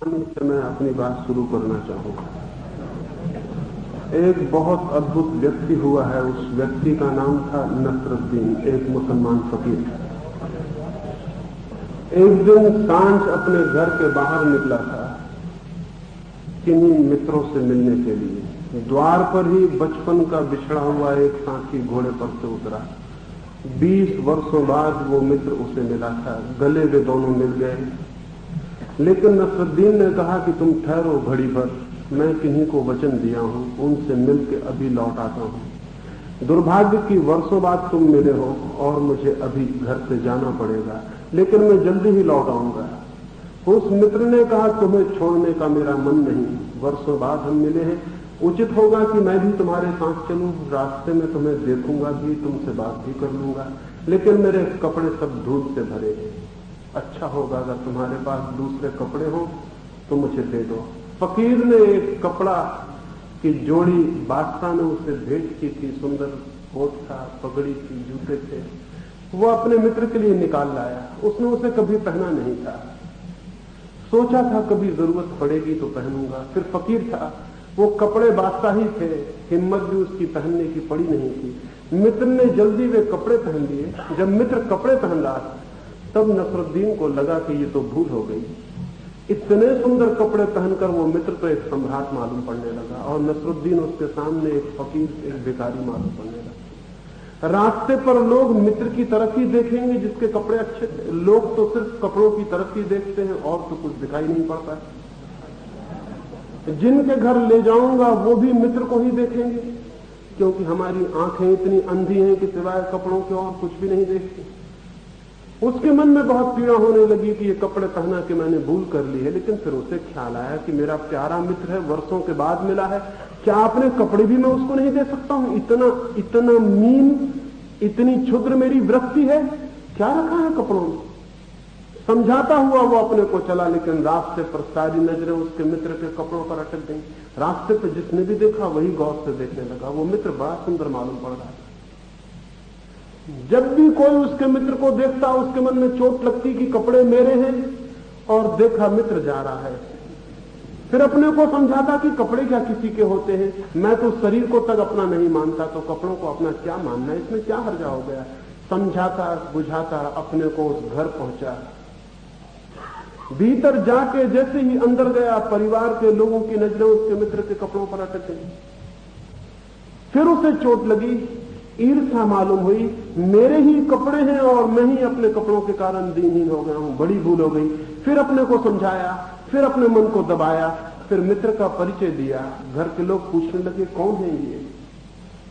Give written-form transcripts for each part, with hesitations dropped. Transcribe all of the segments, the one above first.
से मैं अपनी बात शुरू करना चाहूंगा। एक बहुत अद्भुत व्यक्ति हुआ है। उस व्यक्ति का नाम था नसरुद्दीन, एक मुसलमान फकीर। एक दिन सांझ अपने घर के बाहर निकला था किन्हीं मित्रों से मिलने के लिए। द्वार पर ही बचपन का बिछड़ा हुआ एक साथी घोड़े पर से उतरा। 20 वर्षों बाद वो मित्र उसे मिला था। गले वे दोनों मिल गए, लेकिन नसरुद्दीन ने कहा कि तुम ठहरो घड़ी भर, मैं किन्हीं को वचन दिया हूं, उनसे मिलके अभी लौट आता हूं। दुर्भाग्य की वर्षों बाद तुम मिले हो और मुझे अभी घर से जाना पड़ेगा, लेकिन मैं जल्दी ही लौट आऊंगा। उस मित्र ने कहा, तुम्हें छोड़ने का मेरा मन नहीं, वर्षों बाद हम मिले हैं, उचित होगा कि मैं भी तुम्हारे साथ चलूं। रास्ते में तुम्हें देखूंगा भी, तुमसे बात भी कर लूंगा, लेकिन मेरे कपड़े सब धूल से भरे हैं। अच्छा होगा अगर तुम्हारे पास दूसरे कपड़े हो तो मुझे दे दो। फकीर ने एक कपड़ा की जोड़ी बादशाह ने उसे भेंट की थी। सुंदर कोट था, पगड़ी थी, जूते थे। वो अपने मित्र के लिए निकाल लाया। उसने उसे कभी पहना नहीं था। सोचा था कभी जरूरत पड़ेगी तो पहनूंगा। फिर फकीर था, वो कपड़े बादशाही थे, हिम्मत भी उसकी पहनने की पड़ी नहीं थी। मित्र ने जल्दी वे कपड़े पहन लिए। जब मित्र कपड़े पहन रहा था तब नसरुद्दीन को लगा कि ये तो भूल हो गई। इतने सुंदर कपड़े पहनकर वो मित्र तो एक सम्राट मालूम पड़ने लगा और नसरुद्दीन उसके सामने एक फकीर, एक भिखारी मालूम पड़ने लगा। रास्ते पर लोग मित्र की तरफ ही देखेंगे जिसके कपड़े अच्छे थे। लोग तो सिर्फ कपड़ों की तरफ ही देखते हैं और तो कुछ दिखाई नहीं पड़ता है। जिनके घर ले जाऊंगा वो भी मित्र को ही देखेंगे, क्योंकि हमारी आंखें इतनी अंधी हैं कि सिवाय कपड़ों के और कुछ भी नहीं देखती। उसके मन में बहुत पीड़ा होने लगी कि ये कपड़े पहना के मैंने भूल कर ली है। लेकिन फिर उसे ख्याल आया कि मेरा प्यारा मित्र है, वर्षों के बाद मिला है, क्या अपने कपड़े भी मैं उसको नहीं दे सकता हूं? इतना मीन, इतनी क्षुद्र मेरी वृत्ति है, क्या रखा है कपड़ों में? समझाता हुआ वो अपने को चला, लेकिन रास्ते पर सारी नजरें उसके मित्र के कपड़ों पर अटक गई। रास्ते पर जिसने भी देखा वही गौर से देखने लगा। वो मित्र बड़ा सुंदर मालूम पड़ रहा था। जब भी कोई उसके मित्र को देखता उसके मन में चोट लगती कि कपड़े मेरे हैं, और देखा मित्र जा रहा है। फिर अपने को समझाता कि कपड़े क्या किसी के होते हैं, मैं तो शरीर को तक अपना नहीं मानता, तो कपड़ों को अपना क्या मानना, इसमें क्या हर्जा हो गया। समझाता बुझाता अपने को उस घर पहुंचा। भीतर जाके जैसे ही अंदर गया, परिवार के लोगों की नजरें उसके मित्र के कपड़ों पर अटक गई। फिर उसे चोट लगी, ईर्ष्या मालूम हुई, मेरे ही कपड़े हैं और मैं ही अपने कपड़ों के कारण दीनहीन हो गया हूं, बड़ी भूल हो गई। फिर अपने को समझाया, फिर अपने मन को दबाया, फिर मित्र का परिचय दिया। घर के लोग पूछने लगे, कौन है ये?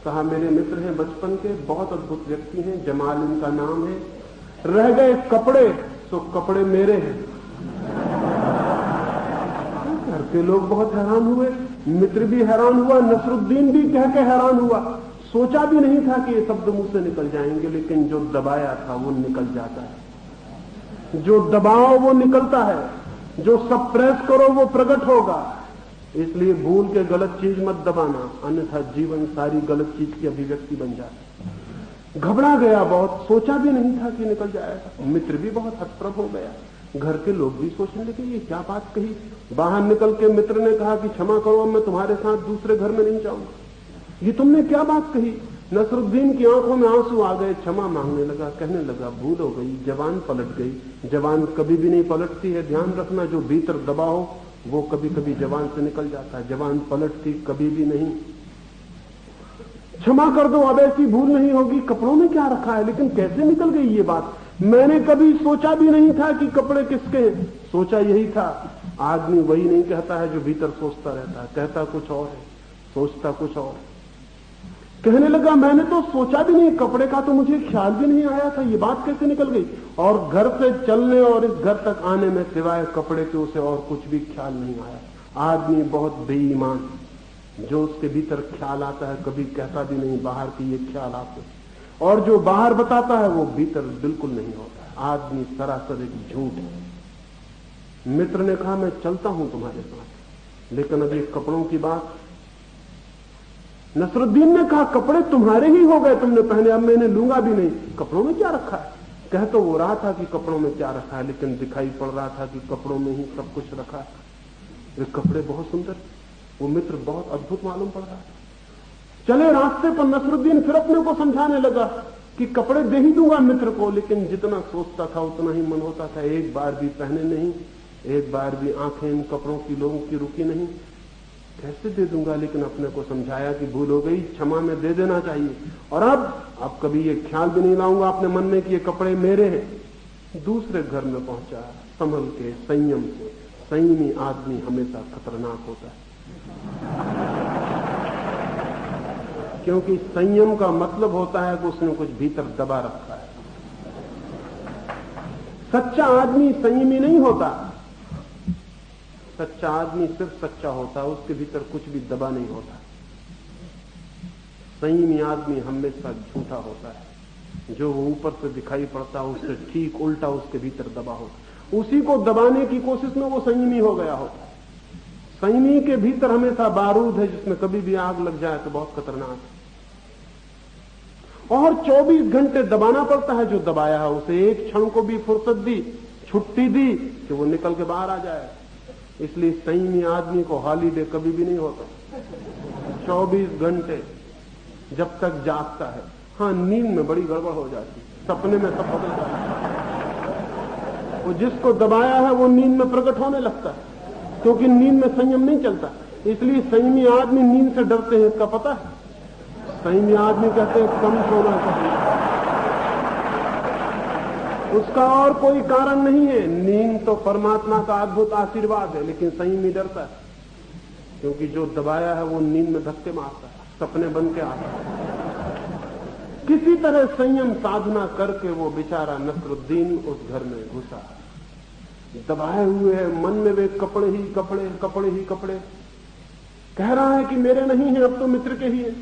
कहा, मेरे मित्र हैं बचपन के, बहुत अद्भुत व्यक्ति हैं, जमाल इनका नाम है। रह गए कपड़े, तो कपड़े मेरे हैं। घर के लोग बहुत हैरान हुए, मित्र भी हैरान हुआ, नसरुद्दीन भी कह के हैरान हुआ। सोचा भी नहीं था कि ये शब्द मुंह से निकल जाएंगे, लेकिन जो दबाया था वो निकल जाता है। जो दबाओ वो निकलता है, जो सप्रेस करो वो प्रकट होगा। इसलिए भूल के गलत चीज मत दबाना, अन्यथा जीवन सारी गलत चीज की अभिव्यक्ति बन जाती। घबरा गया बहुत, सोचा भी नहीं था कि निकल जाएगा। मित्र भी बहुत हतप्रभ हो गया। घर के लोग भी सोचने लगे, ये क्या बात कही। बाहर निकल के मित्र ने कहा कि क्षमा करो, मैं तुम्हारे साथ दूसरे घर में नहीं जाऊंगा। ये तुमने क्या बात कही? नसरुद्दीन की आंखों में आंसू आ गए, क्षमा मांगने लगा, कहने लगा, भूल हो गई, जवान पलट गई। जवान कभी भी नहीं पलटती है, ध्यान रखना। जो भीतर दबा हो वो कभी कभी जवान से निकल जाता है, जवान पलटती कभी भी नहीं। क्षमा कर दो, अब ऐसी भूल नहीं होगी। कपड़ों में क्या रखा है, लेकिन कैसे निकल गई ये बात? मैंने कभी सोचा भी नहीं था कि कपड़े किसके हैं। सोचा यही था। आदमी वही नहीं कहता है जो भीतर सोचता रहता है, कहता कुछ और है, सोचता कुछ और। कहने लगा, मैंने तो सोचा भी नहीं, कपड़े का तो मुझे ख्याल भी नहीं आया था, ये बात कैसे निकल गई? और घर से चलने और इस घर तक आने में सिवाय कपड़े के उसे और कुछ भी ख्याल नहीं आया। आदमी बहुत बेईमान, जो उसके भीतर ख्याल आता है कभी कहता भी नहीं बाहर की ये ख्याल आते, और जो बाहर बताता है वो भीतर बिल्कुल नहीं होता। आदमी सरासर एक झूठ है। मित्र ने कहा, मैं चलता हूं तुम्हारे साथ, लेकिन अभी कपड़ों की बात। नसरुद्दीन ने कहा, कपड़े तुम्हारे ही हो गए, तुमने पहने, अब मैं इन्हें लूंगा भी नहीं। कपड़ों में क्या रखा है? कह तो वो रहा था कि कपड़ों में क्या रखा है, लेकिन दिखाई पड़ रहा था कि कपड़ों में ही सब कुछ रखा है। वे कपड़े बहुत सुंदर, वो मित्र बहुत अद्भुत मालूम पड़ रहा है। चले रास्ते पर नसरुद्दीन फिर अपने को समझाने लगा कि कपड़े दे ही दूंगा मित्र को, लेकिन जितना सोचता था उतना ही मन होता था, एक बार भी पहने नहीं, एक बार भी आंखें इन कपड़ों की लोगों की रुकी नहीं, कैसे दे दूंगा। लेकिन अपने को समझाया कि भूल हो गई, क्षमा में दे देना चाहिए, और अब कभी ये ख्याल भी नहीं लाऊंगा अपने मन में कि ये कपड़े मेरे हैं। दूसरे घर में पहुंचा, संभल के, संयम से। संयमी आदमी हमेशा खतरनाक होता है, क्योंकि संयम का मतलब होता है कि उसने कुछ भीतर दबा रखा है। सच्चा आदमी संयमी नहीं होता, सच्चा आदमी सिर्फ सच्चा होता है, उसके भीतर कुछ भी दबा नहीं होता। संयमी आदमी हमेशा झूठा होता है, जो ऊपर से दिखाई पड़ता है उससे ठीक उल्टा उसके भीतर दबा होता, उसी को दबाने की कोशिश में वो संयमी हो गया होता है। संयमी के भीतर हमेशा बारूद है, जिसमें कभी भी आग लग जाए तो बहुत खतरनाक है, और 24 घंटे दबाना पड़ता है। जो दबाया है उसे एक क्षण को भी फुर्सत दी, छुट्टी दी कि वो निकल के बाहर आ जाए। इसलिए संयमी आदमी को हॉलीडे कभी भी नहीं होता। 24 घंटे जब तक जागता है। हाँ, नींद में बड़ी गड़बड़ हो जाती, सपने में सब बदल जाता है। वो जिसको दबाया है वो नींद में प्रकट होने लगता है, क्योंकि नींद में संयम नहीं चलता। इसलिए संयमी आदमी नींद से डरते हैं, इसका पता है। संयमी आदमी कहते हैं कम सोना चाहिए, उसका और कोई कारण नहीं है। नींद तो परमात्मा का अद्भुत आशीर्वाद है, लेकिन संयमी डरता है, क्योंकि जो दबाया है वो नींद में धक्के मारता है, सपने बन के आता है। किसी तरह संयम साधना करके वो बेचारा नसरुद्दीन उस घर में घुसा, दबाए हुए है मन में वे कपड़े ही कपड़े, कपड़े ही कपड़े। कह रहा है कि मेरे नहीं है, अब तो मित्र के ही है,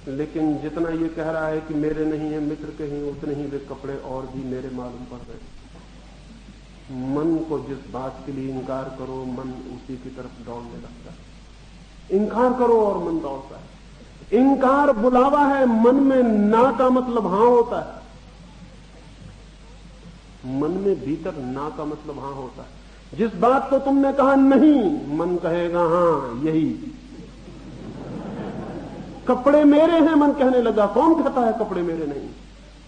लेकिन जितना ये कह रहा है कि मेरे नहीं है, मित्र के ही, उतने ही वे कपड़े और भी मेरे मालूम पड़ रहे। मन को जिस बात के लिए इनकार करो, मन उसी की तरफ दौड़ने लगता है। इनकार करो और मन दौड़ता है। इनकार बुलावा है, मन में ना का मतलब हां होता है। मन में भीतर ना का मतलब हां होता है। जिस बात को तुमने कहा नहीं, मन कहेगा हां यही। कपड़े मेरे हैं, मन कहने लगा। कौन कहता है कपड़े मेरे नहीं?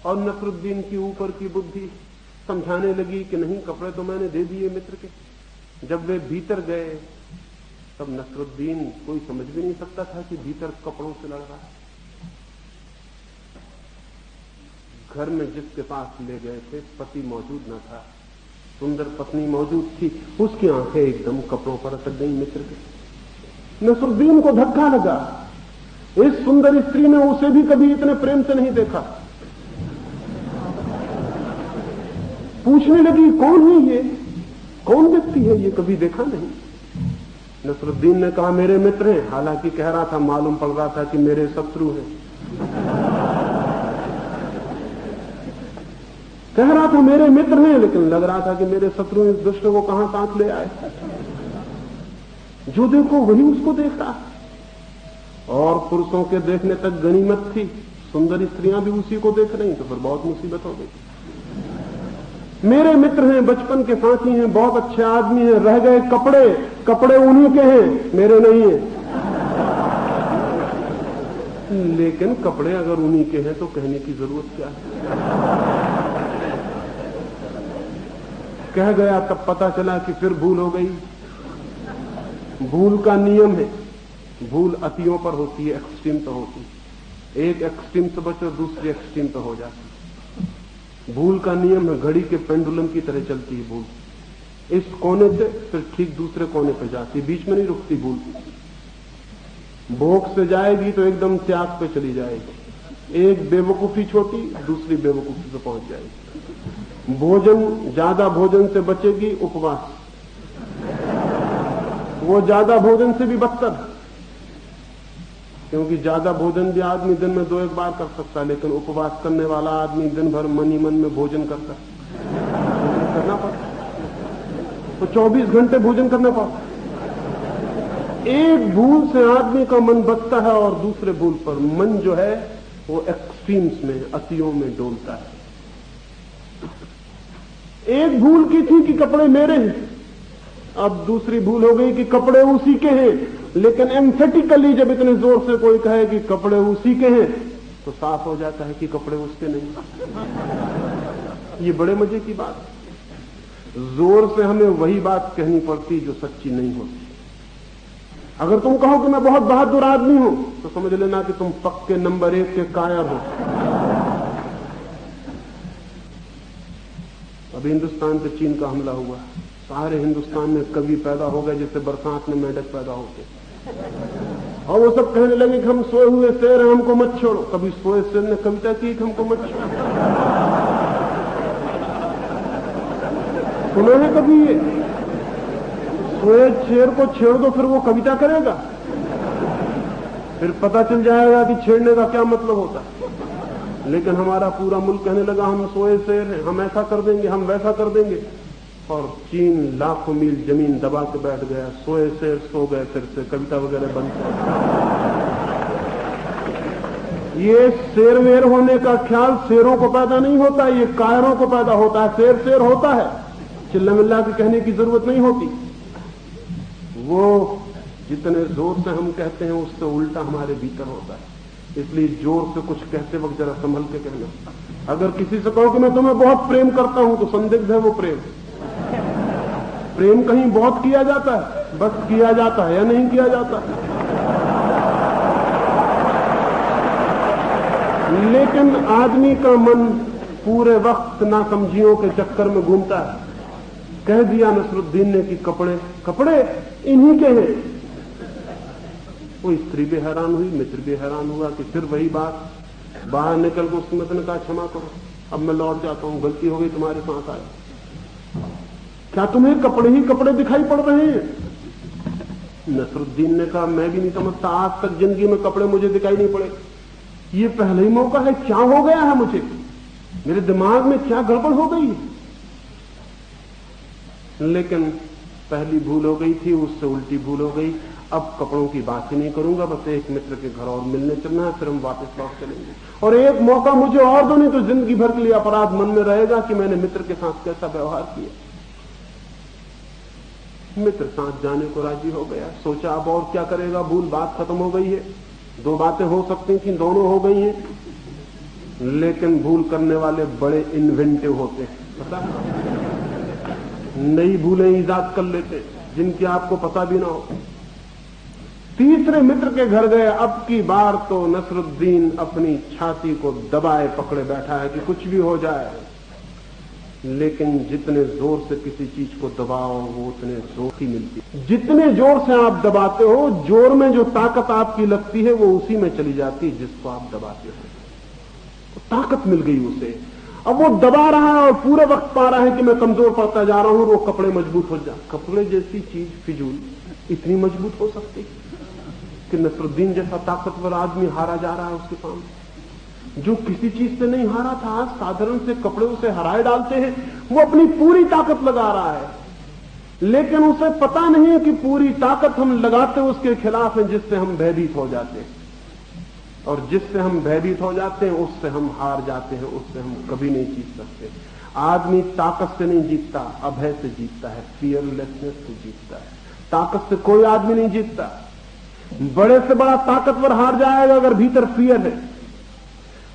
और नसरुद्दीन की ऊपर की बुद्धि समझाने लगी कि नहीं, कपड़े तो मैंने दे दिए मित्र के। जब वे भीतर गए तब नसरुद्दीन कोई समझ भी नहीं सकता था कि भीतर कपड़ों से लड़ रहा है। घर में जिसके पास ले गए थे पति मौजूद न था, सुंदर पत्नी मौजूद थी, उसकी आंखें एकदम कपड़ों पर अटक गई मित्र के। नसरुद्दीन को धक्का लगा, इस सुंदर स्त्री ने उसे भी कभी इतने प्रेम से नहीं देखा। पूछने लगी, कौन है ये, कौन व्यक्ति है ये, कभी देखा नहीं। नसरुद्दीन ने कहा मेरे मित्र हैं। हालांकि कह रहा था, मालूम पड़ रहा था कि मेरे शत्रु हैं। कह रहा था मेरे मित्र हैं, लेकिन लग रहा था कि मेरे शत्रु इस दुष्ट को कहां साथ ले आए। जो देखो वही उसको देख रहा, और पुरुषों के देखने तक गनीमत थी, सुंदर स्त्रियां भी उसी को देख रही, तो फिर बहुत मुसीबत हो गई। मेरे मित्र हैं, बचपन के साथी हैं, बहुत अच्छे आदमी हैं, रह गए कपड़े, कपड़े उन्हीं के हैं, मेरे नहीं हैं। लेकिन कपड़े अगर उन्हीं के हैं तो कहने की जरूरत क्या है। कह गया, तब पता चला कि फिर भूल हो गई। भूल का नियम है, भूल अतियों पर होती है, एक्सट्रीम पर होती है। एक एक्सट्रीम से बचो, दूसरी एक्सट्रीम पर हो जाती है। भूल का नियम है, घड़ी के पेंडुलम की तरह चलती है भूल। इस कोने से फिर ठीक दूसरे कोने पर जाती, बीच में नहीं रुकती भूल। भोग से जाएगी तो एकदम त्याग पे चली जाएगी। एक बेवकूफी छोटी, दूसरी बेवकूफी पे पहुंच जाएगी। भोजन, ज्यादा भोजन से बचेगी, उपवास, वो ज्यादा भोजन से भी बदतर, क्योंकि ज्यादा भोजन भी आदमी दिन में 2-1 बार कर सकता है, लेकिन उपवास करने वाला आदमी दिन भर मन ही मन में भोजन करता करना पड़ता, तो 24 घंटे भोजन करना पड़ता। एक भूल से आदमी का मन बचता है, और दूसरे भूल पर मन जो है वो एक्सट्रीम्स में, अतियों में डोलता है। एक भूल की थी कि कपड़े मेरे हैं, अब दूसरी भूल हो गई कि कपड़े उसी के हैं, लेकिन एम्फेटिकली जब इतने जोर से कोई कहे कि कपड़े उसी के हैं तो साफ हो जाता है कि कपड़े उसके नहीं। ये बड़े मजे की बात है। जोर से हमें वही बात कहनी पड़ती जो सच्ची नहीं होती। अगर तुम कहो कि मैं बहुत बहादुर आदमी हूं तो समझ लेना कि तुम पक्के नंबर 1 के कायर हो। अभी हिंदुस्तान पे चीन का हमला हुआ, सारे हिंदुस्तान में कवि पैदा हो गए जैसे बरसात में मेंढक पैदा होते, और वो सब कहने लगे कि हम सोए हुए शेर हैं, हमको मत छोड़ो। कभी सोए शेर ने कविता की कि हमको मत छोड़ो? सुना है कभी ये? सोए शेर को छेड़ दो फिर वो कविता करेगा, फिर पता चल जाएगा कि छेड़ने का क्या मतलब होता है। लेकिन हमारा पूरा मुल्क कहने लगा हम सोए शेर हैं, हम ऐसा कर देंगे, हम वैसा कर देंगे, और चीन लाखों मील जमीन दबा के बैठ गया। सोए शेर सो गए, फिर से कविता वगैरह बंद कर। ये शेर वेर होने का ख्याल शेरों को पैदा नहीं होता, ये कायरों को पैदा होता है। शेर शेर होता है, चिल्ला मिल्ला के कहने की जरूरत नहीं होती। वो जितने जोर से हम कहते हैं उससे उल्टा हमारे भीतर होता है। इसलिए जोर से कुछ कहते वक्त जरा संभल के कहना। अगर किसी से कहो कि मैं तुम्हें बहुत प्रेम करता हूं तो संदिग्ध है वो प्रेम। प्रेम कहीं बहुत किया जाता है, बस किया जाता है या नहीं किया जाता है। लेकिन आदमी का मन पूरे वक्त नासमझियों के चक्कर में घूमता है। कह दिया नसरुद्दीन ने कि कपड़े कपड़े इन्हीं के हैं। वो स्त्री भी हैरान हुई, मित्र भी हैरान हुआ कि फिर वही बात। बाहर निकल कर उसने मतलब कहा क्षमा करो, अब मैं लौट जाता हूं, गलती हो गई, तुम्हारे साथ आया। क्या तुम्हें कपड़े ही कपड़े दिखाई पड़ रहे हैं? नसरुद्दीन ने कहा मैं भी नहीं समझता, आज तक जिंदगी में कपड़े मुझे दिखाई नहीं पड़े, ये पहले ही मौका है। क्या हो गया है मुझे? मेरे दिमाग में क्या गड़बड़ हो गई? लेकिन पहली भूल हो गई थी, उससे उल्टी भूल हो गई। अब कपड़ों की बात ही नहीं करूंगा, बस एक मित्र के घर और मिलने चलना है, फिर हम वापस लौट चलेंगे। और एक मौका मुझे और दो, नहीं तो जिंदगी भर के लिए अपराध मन में रहेगा कि मैंने मित्र के साथ कैसा व्यवहार किया। मित्र साथ जाने को राजी हो गया। सोचा अब और क्या करेगा, भूल बात खत्म हो गई है। 2 बातें हो सकती थी, दोनों हो गई हैं। लेकिन भूल करने वाले बड़े इन्वेंटिव होते हैं, पता है? नई भूलें ईजाद कर लेते जिनकी आपको पता भी ना हो। तीसरे मित्र के घर गए। अब की बार तो नसरुद्दीन अपनी छाती को दबाए पकड़े बैठा है कि कुछ भी हो जाए। लेकिन जितने जोर से किसी चीज को दबाओ वो उतने जोर ही मिलती है। जितने जोर से आप दबाते हो, जोर में जो ताकत आपकी लगती है वो उसी में चली जाती है जिसको आप दबाते हो। तो ताकत मिल गई उसे। अब वो दबा रहा है और पूरे वक्त पा रहा है कि मैं कमजोर पड़ता जा रहा हूं। वो कपड़े मजबूत हो जा। कपड़े जैसी चीज फिजूल इतनी मजबूत हो सकती कि नसरुद्दीन जैसा ताकतवर आदमी हारा जा रहा है उसके सामने। जो किसी चीज से नहीं हारा था, आज साधारण से कपड़े उसे हराए डालते हैं। वो अपनी पूरी ताकत लगा रहा है, लेकिन उसे पता नहीं है कि पूरी ताकत हम लगाते उसके खिलाफ है, जिससे हम भयभीत हो जाते हैं। और जिससे हम भयभीत हो जाते हैं उससे हम हार जाते हैं, उससे हम कभी नहीं जीत सकते। आदमी ताकत से नहीं जीतता, अभय से जीतता है, फियरलेसनेस से जीतता है। ताकत से कोई आदमी नहीं जीतता। बड़े से बड़ा ताकतवर हार जाएगा अगर भीतर फियर है।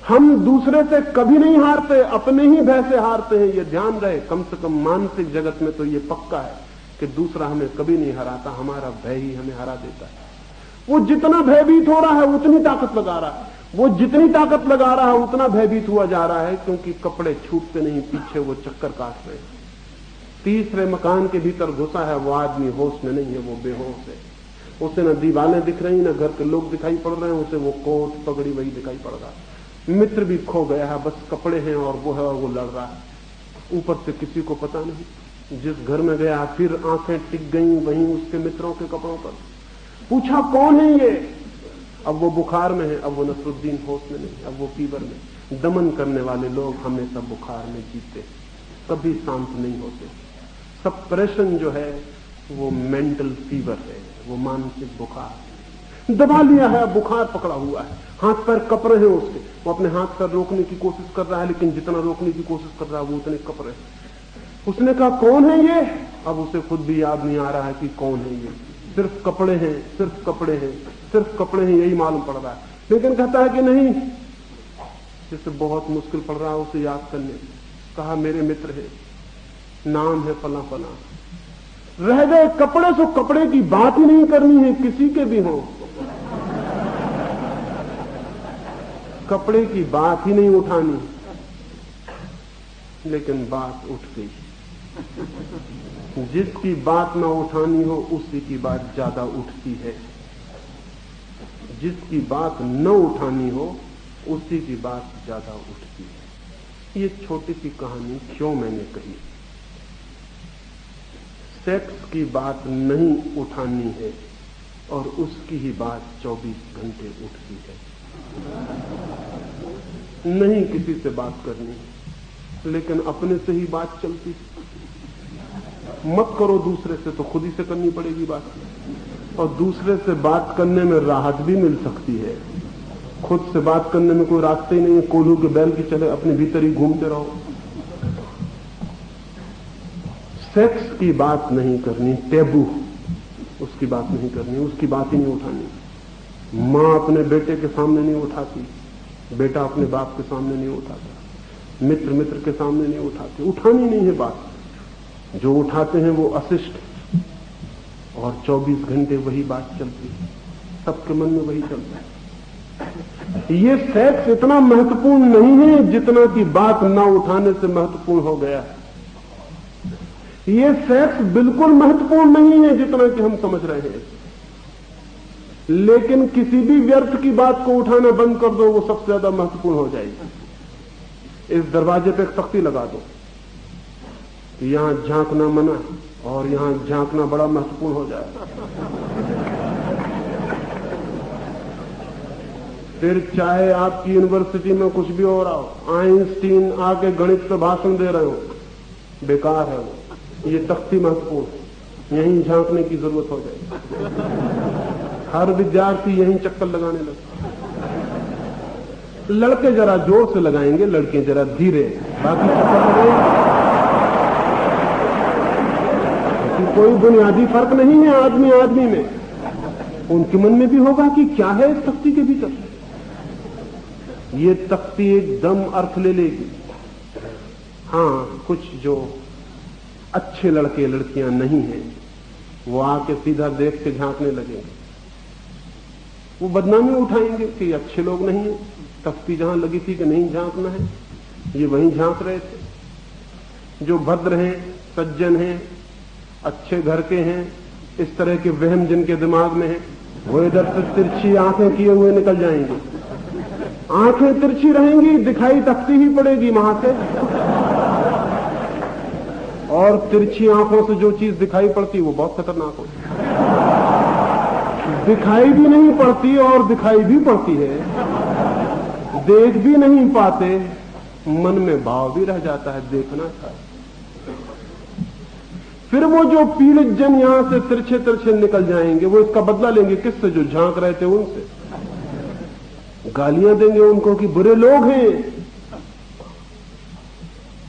हम दूसरे से कभी नहीं हारते, अपने ही भय से हारते हैं। ये ध्यान रहे, कम से कम मानसिक जगत में तो ये पक्का है कि दूसरा हमें कभी नहीं हराता, हमारा भय ही हमें हरा देता है। वो जितना भयभीत हो रहा है उतनी ताकत लगा रहा है, वो जितनी ताकत लगा रहा है उतना भयभीत हुआ जा रहा है, क्योंकि कपड़े छूटते नहीं, पीछे वो चक्कर काट रहे हैं। तीसरे मकान के भीतर घुसा है वो आदमी, होश में नहीं है, वो बेहोश है। उसे न दीवारें दिख रही, न घर के लोग दिखाई पड़ रहे हैं, उसे वो कोट पगड़ी वही दिखाई पड़ रहा है। मित्र भी खो गया है, बस कपड़े हैं और वो है और वो लड़ रहा है। ऊपर से किसी को पता नहीं। जिस घर में गया फिर आंखें टिक गई वहीं उसके मित्रों के कपड़ों पर। पूछा कौन है ये? अब वो बुखार में है, अब वो नसरुद्दीन होश में नहीं, अब वो फीवर में। दमन करने वाले लोग हमेशा बुखार में जीते, कभी शांत नहीं होते। सप्रेशन जो है वो मेंटल फीवर है, वो मानसिक बुखार। दबा लिया है, बुखार पकड़ा हुआ है, हाथ पैर कप रहे हैं उसके। वो अपने हाथ पैर रोकने की कोशिश कर रहा है, लेकिन जितना रोकने की कोशिश कर रहा है वो उतने कप रहे हैं। उसने कहा कौन है ये? अब उसे खुद भी याद नहीं आ रहा है कि कौन है ये। सिर्फ कपड़े हैं, सिर्फ कपड़े हैं, सिर्फ कपड़े हैं, यही मालूम पड़ रहा है। लेकिन कहता है कि नहीं, जिसे बहुत मुश्किल पड़ रहा है उसे याद करने। कहा मेरे मित्र है, नाम है फला फला। रह गए कपड़े, सो कपड़े की बात ही नहीं करनी है, किसी के भी हो, कपड़े की बात ही नहीं उठानी। लेकिन बात उठ गई। जिसकी बात ना उठानी हो उसी की बात ज्यादा उठती है, जिसकी बात न उठानी हो उसी की बात ज्यादा उठती है। ये छोटी सी कहानी क्यों मैंने कही? सेक्स की बात नहीं उठानी है और उसकी ही बात 24 घंटे उठती है। नहीं किसी से बात करनी, लेकिन अपने से ही बात चलती। मत करो दूसरे से, तो खुद ही से करनी पड़ेगी बात। और दूसरे से बात करने में राहत भी मिल सकती है। खुद से बात करने में कोई रास्ते ही नहीं है, कोल्हू के बैल की चले अपने भीतर ही घूमते रहो। सेक्स की बात नहीं करनी, टैबू, उसकी बात नहीं करनी, उसकी बात ही नहीं उठानी। मां अपने बेटे के सामने नहीं उठाती, बेटा अपने बाप के सामने नहीं उठाता, मित्र मित्र के सामने नहीं उठाते। उठानी नहीं है बात। जो उठाते हैं वो अशिष्ट, और 24 घंटे वही बात चलती है, सबके मन में वही चलता है। ये सेक्स इतना महत्वपूर्ण नहीं है जितना कि बात ना उठाने से महत्वपूर्ण हो गया है। ये सेक्स बिल्कुल महत्वपूर्ण नहीं है जितना कि हम समझ रहे हैं। लेकिन किसी भी व्यर्थ की बात को उठाना बंद कर दो, वो सबसे ज्यादा महत्वपूर्ण हो जाएगी। इस दरवाजे पे एक तख्ती लगा दो कि यहां झांकना मना है, और यहां झांकना बड़ा महत्वपूर्ण हो जाएगा। फिर चाहे आपकी यूनिवर्सिटी में कुछ भी हो रहा हो, आइंस्टीन आके गणित पे भाषण दे रहे हो, बेकार है वो। ये तख्ती महत्वपूर्ण है, यहीं झांकने की जरूरत हो जाएगी। हर विद्यार्थी यहीं चक्कर लगाने लगता। लड़के जरा जोर से लगाएंगे, लड़के जरा धीरे, बाकी चक्कर लगाएंगे। कोई बुनियादी फर्क नहीं है आदमी आदमी में। उनके मन में भी होगा कि क्या है इस तख्ती के भीतर। ये तख्ती एकदम अर्थ ले लेगी। हाँ, कुछ जो अच्छे लड़के लड़कियां नहीं हैं, वो आके सीधा देख के झांकने लगेंगे। वो बदनामी उठाएंगे कि अच्छे लोग नहीं है, तख्ती जहां लगी थी कि नहीं झांकना है, ये वहीं झांक रहे थे। जो भद्र हैं, सज्जन हैं, अच्छे घर के हैं, इस तरह के वहम जिनके दिमाग में है, वो इधर से तिरछी आंखें किए हुए निकल जाएंगे। आंखें तिरछी रहेंगी, दिखाई तख्ती ही पड़ेगी वहां से। और तिरछी आंखों से जो चीज दिखाई पड़ती वो बहुत खतरनाक होती है। दिखाई भी नहीं पड़ती और दिखाई भी पड़ती है, देख भी नहीं पाते, मन में भाव भी रह जाता है देखना था। फिर वो जो पीड़ित जन यहां से तिरछे तिरछे निकल जाएंगे, वो इसका बदला लेंगे किससे? जो झांक रहे थे उनसे। गालियां देंगे उनको कि बुरे लोग हैं,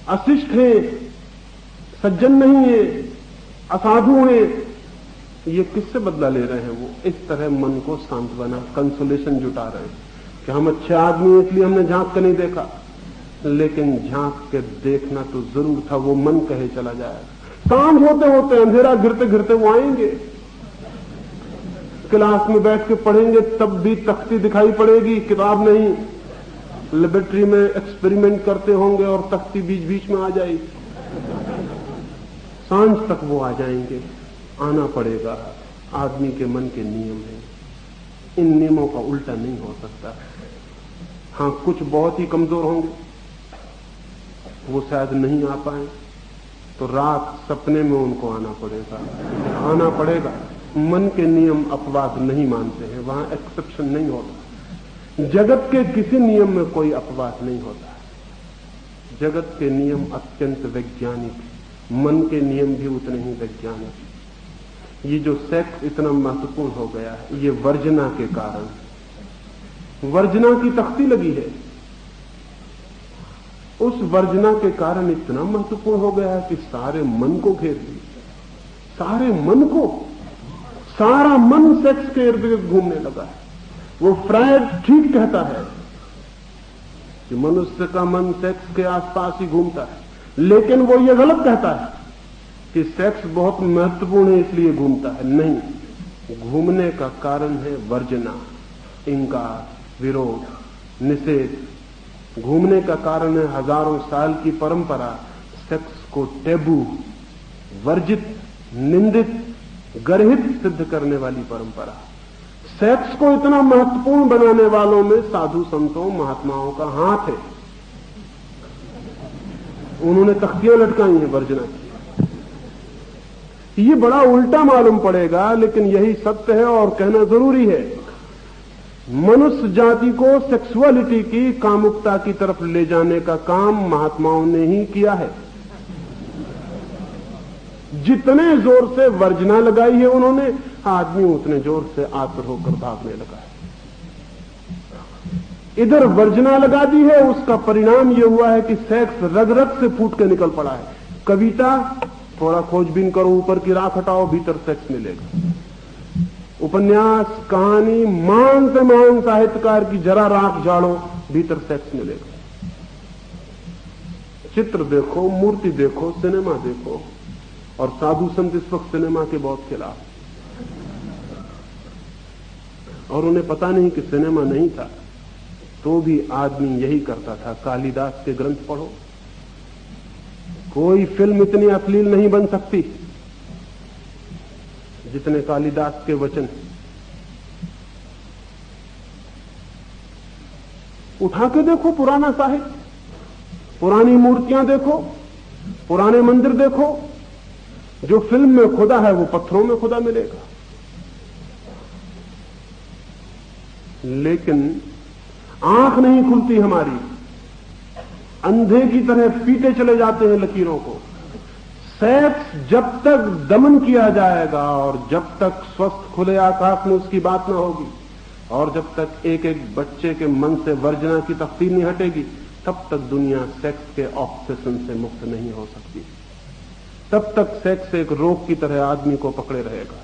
अशिष्ट हैं, सज्जन नहीं है, असाधु हैं। ये किससे बदला ले रहे हैं? वो इस तरह मन को सांत्वना, कंसोलेशन जुटा रहे हैं कि हम अच्छे आदमी हैं इसलिए हमने झांक कर नहीं देखा। लेकिन झांक के देखना तो जरूर था, वो मन कहे चला जाएगा। सांझ होते होते, अंधेरा गिरते गिरते वो आएंगे, क्लास में बैठ के पढ़ेंगे, तब भी तख्ती दिखाई पड़ेगी, किताब नहीं। लेबोरेटरी में एक्सपेरिमेंट करते होंगे और तख्ती बीच बीच में आ जाएगी। सांझ तक वो आ जाएंगे, आना पड़ेगा। आदमी के मन के नियम हैं, इन नियमों का उल्टा नहीं हो सकता। हाँ, कुछ बहुत ही कमजोर होंगे, वो शायद नहीं आ पाए, तो रात सपने में उनको आना पड़ेगा। मन के नियम अपवाद नहीं मानते हैं, वहां एक्सेप्शन नहीं होता। जगत के किसी नियम में कोई अपवाद नहीं होता। जगत के नियम अत्यंत वैज्ञानिक, मन के नियम भी उतने ही वैज्ञानिक। ये जो सेक्स इतना महत्वपूर्ण हो गया है, ये वर्जना के कारण। वर्जना की तख्ती लगी है, उस वर्जना के कारण इतना महत्वपूर्ण हो गया है कि सारे मन को घेर लिया, सारे मन को, सारा मन सेक्स के इर्द गिर्द घूमने लगा है। वो फ्रायड ठीक कहता है कि मनुष्य का मन सेक्स के आसपास ही घूमता है, लेकिन वो ये गलत कहता है कि सेक्स बहुत महत्वपूर्ण है इसलिए घूमता है। नहीं, घूमने का कारण है वर्जना, इंकार, विरोध, निषेध। घूमने का कारण है हजारों साल की परंपरा, सेक्स को टैबू, वर्जित, निंदित, गर्हित सिद्ध करने वाली परंपरा। सेक्स को इतना महत्वपूर्ण बनाने वालों में साधु संतों महात्माओं का हाथ है। उन्होंने तख्तियां लटकाई हैं वर्जना की। ये बड़ा उल्टा मालूम पड़ेगा, लेकिन यही सत्य है और कहना जरूरी है। मनुष्य जाति को सेक्सुअलिटी की, कामुकता की तरफ ले जाने का काम महात्माओं ने ही किया है। जितने जोर से वर्जना लगाई है उन्होंने, आदमी उतने जोर से आतुर होकर भागने लगा है। इधर वर्जना लगा दी है, उसका परिणाम यह हुआ है कि सेक्स रग रग से फूट के निकल पड़ा है। कविता, थोड़ा खोजबीन करो, ऊपर की राख हटाओ, भीतर सेक्स मिलेगा। उपन्यास, कहानी, महान से महान साहित्यकार की जरा राख झाड़ो, भीतर सेक्स मिलेगा। चित्र देखो, मूर्ति देखो, सिनेमा देखो, और साधु संत इस वक्त सिनेमा के बहुत खिलाफ, और उन्हें पता नहीं कि सिनेमा नहीं था, तो भी आदमी यही करता था। कालिदास के ग्रंथ पढ़ो, कोई फिल्म इतनी अश्लील नहीं बन सकती जितने कालिदास के वचन। उठा के देखो पुराना साहित्य, पुरानी मूर्तियां देखो, पुराने मंदिर देखो, जो फिल्म में खुदा है वो पत्थरों में खुदा मिलेगा। लेकिन आंख नहीं खुलती हमारी, अंधे की तरह पीटे चले जाते हैं लकीरों को। सेक्स जब तक दमन किया जाएगा और जब तक स्वस्थ खुले आकाश में उसकी बात न होगी, और जब तक एक एक बच्चे के मन से वर्जना की तख्तीर नहीं हटेगी, तब तक दुनिया सेक्स के ऑब्सेशन से मुक्त नहीं हो सकती। तब तक सेक्स एक रोग की तरह आदमी को पकड़े रहेगा।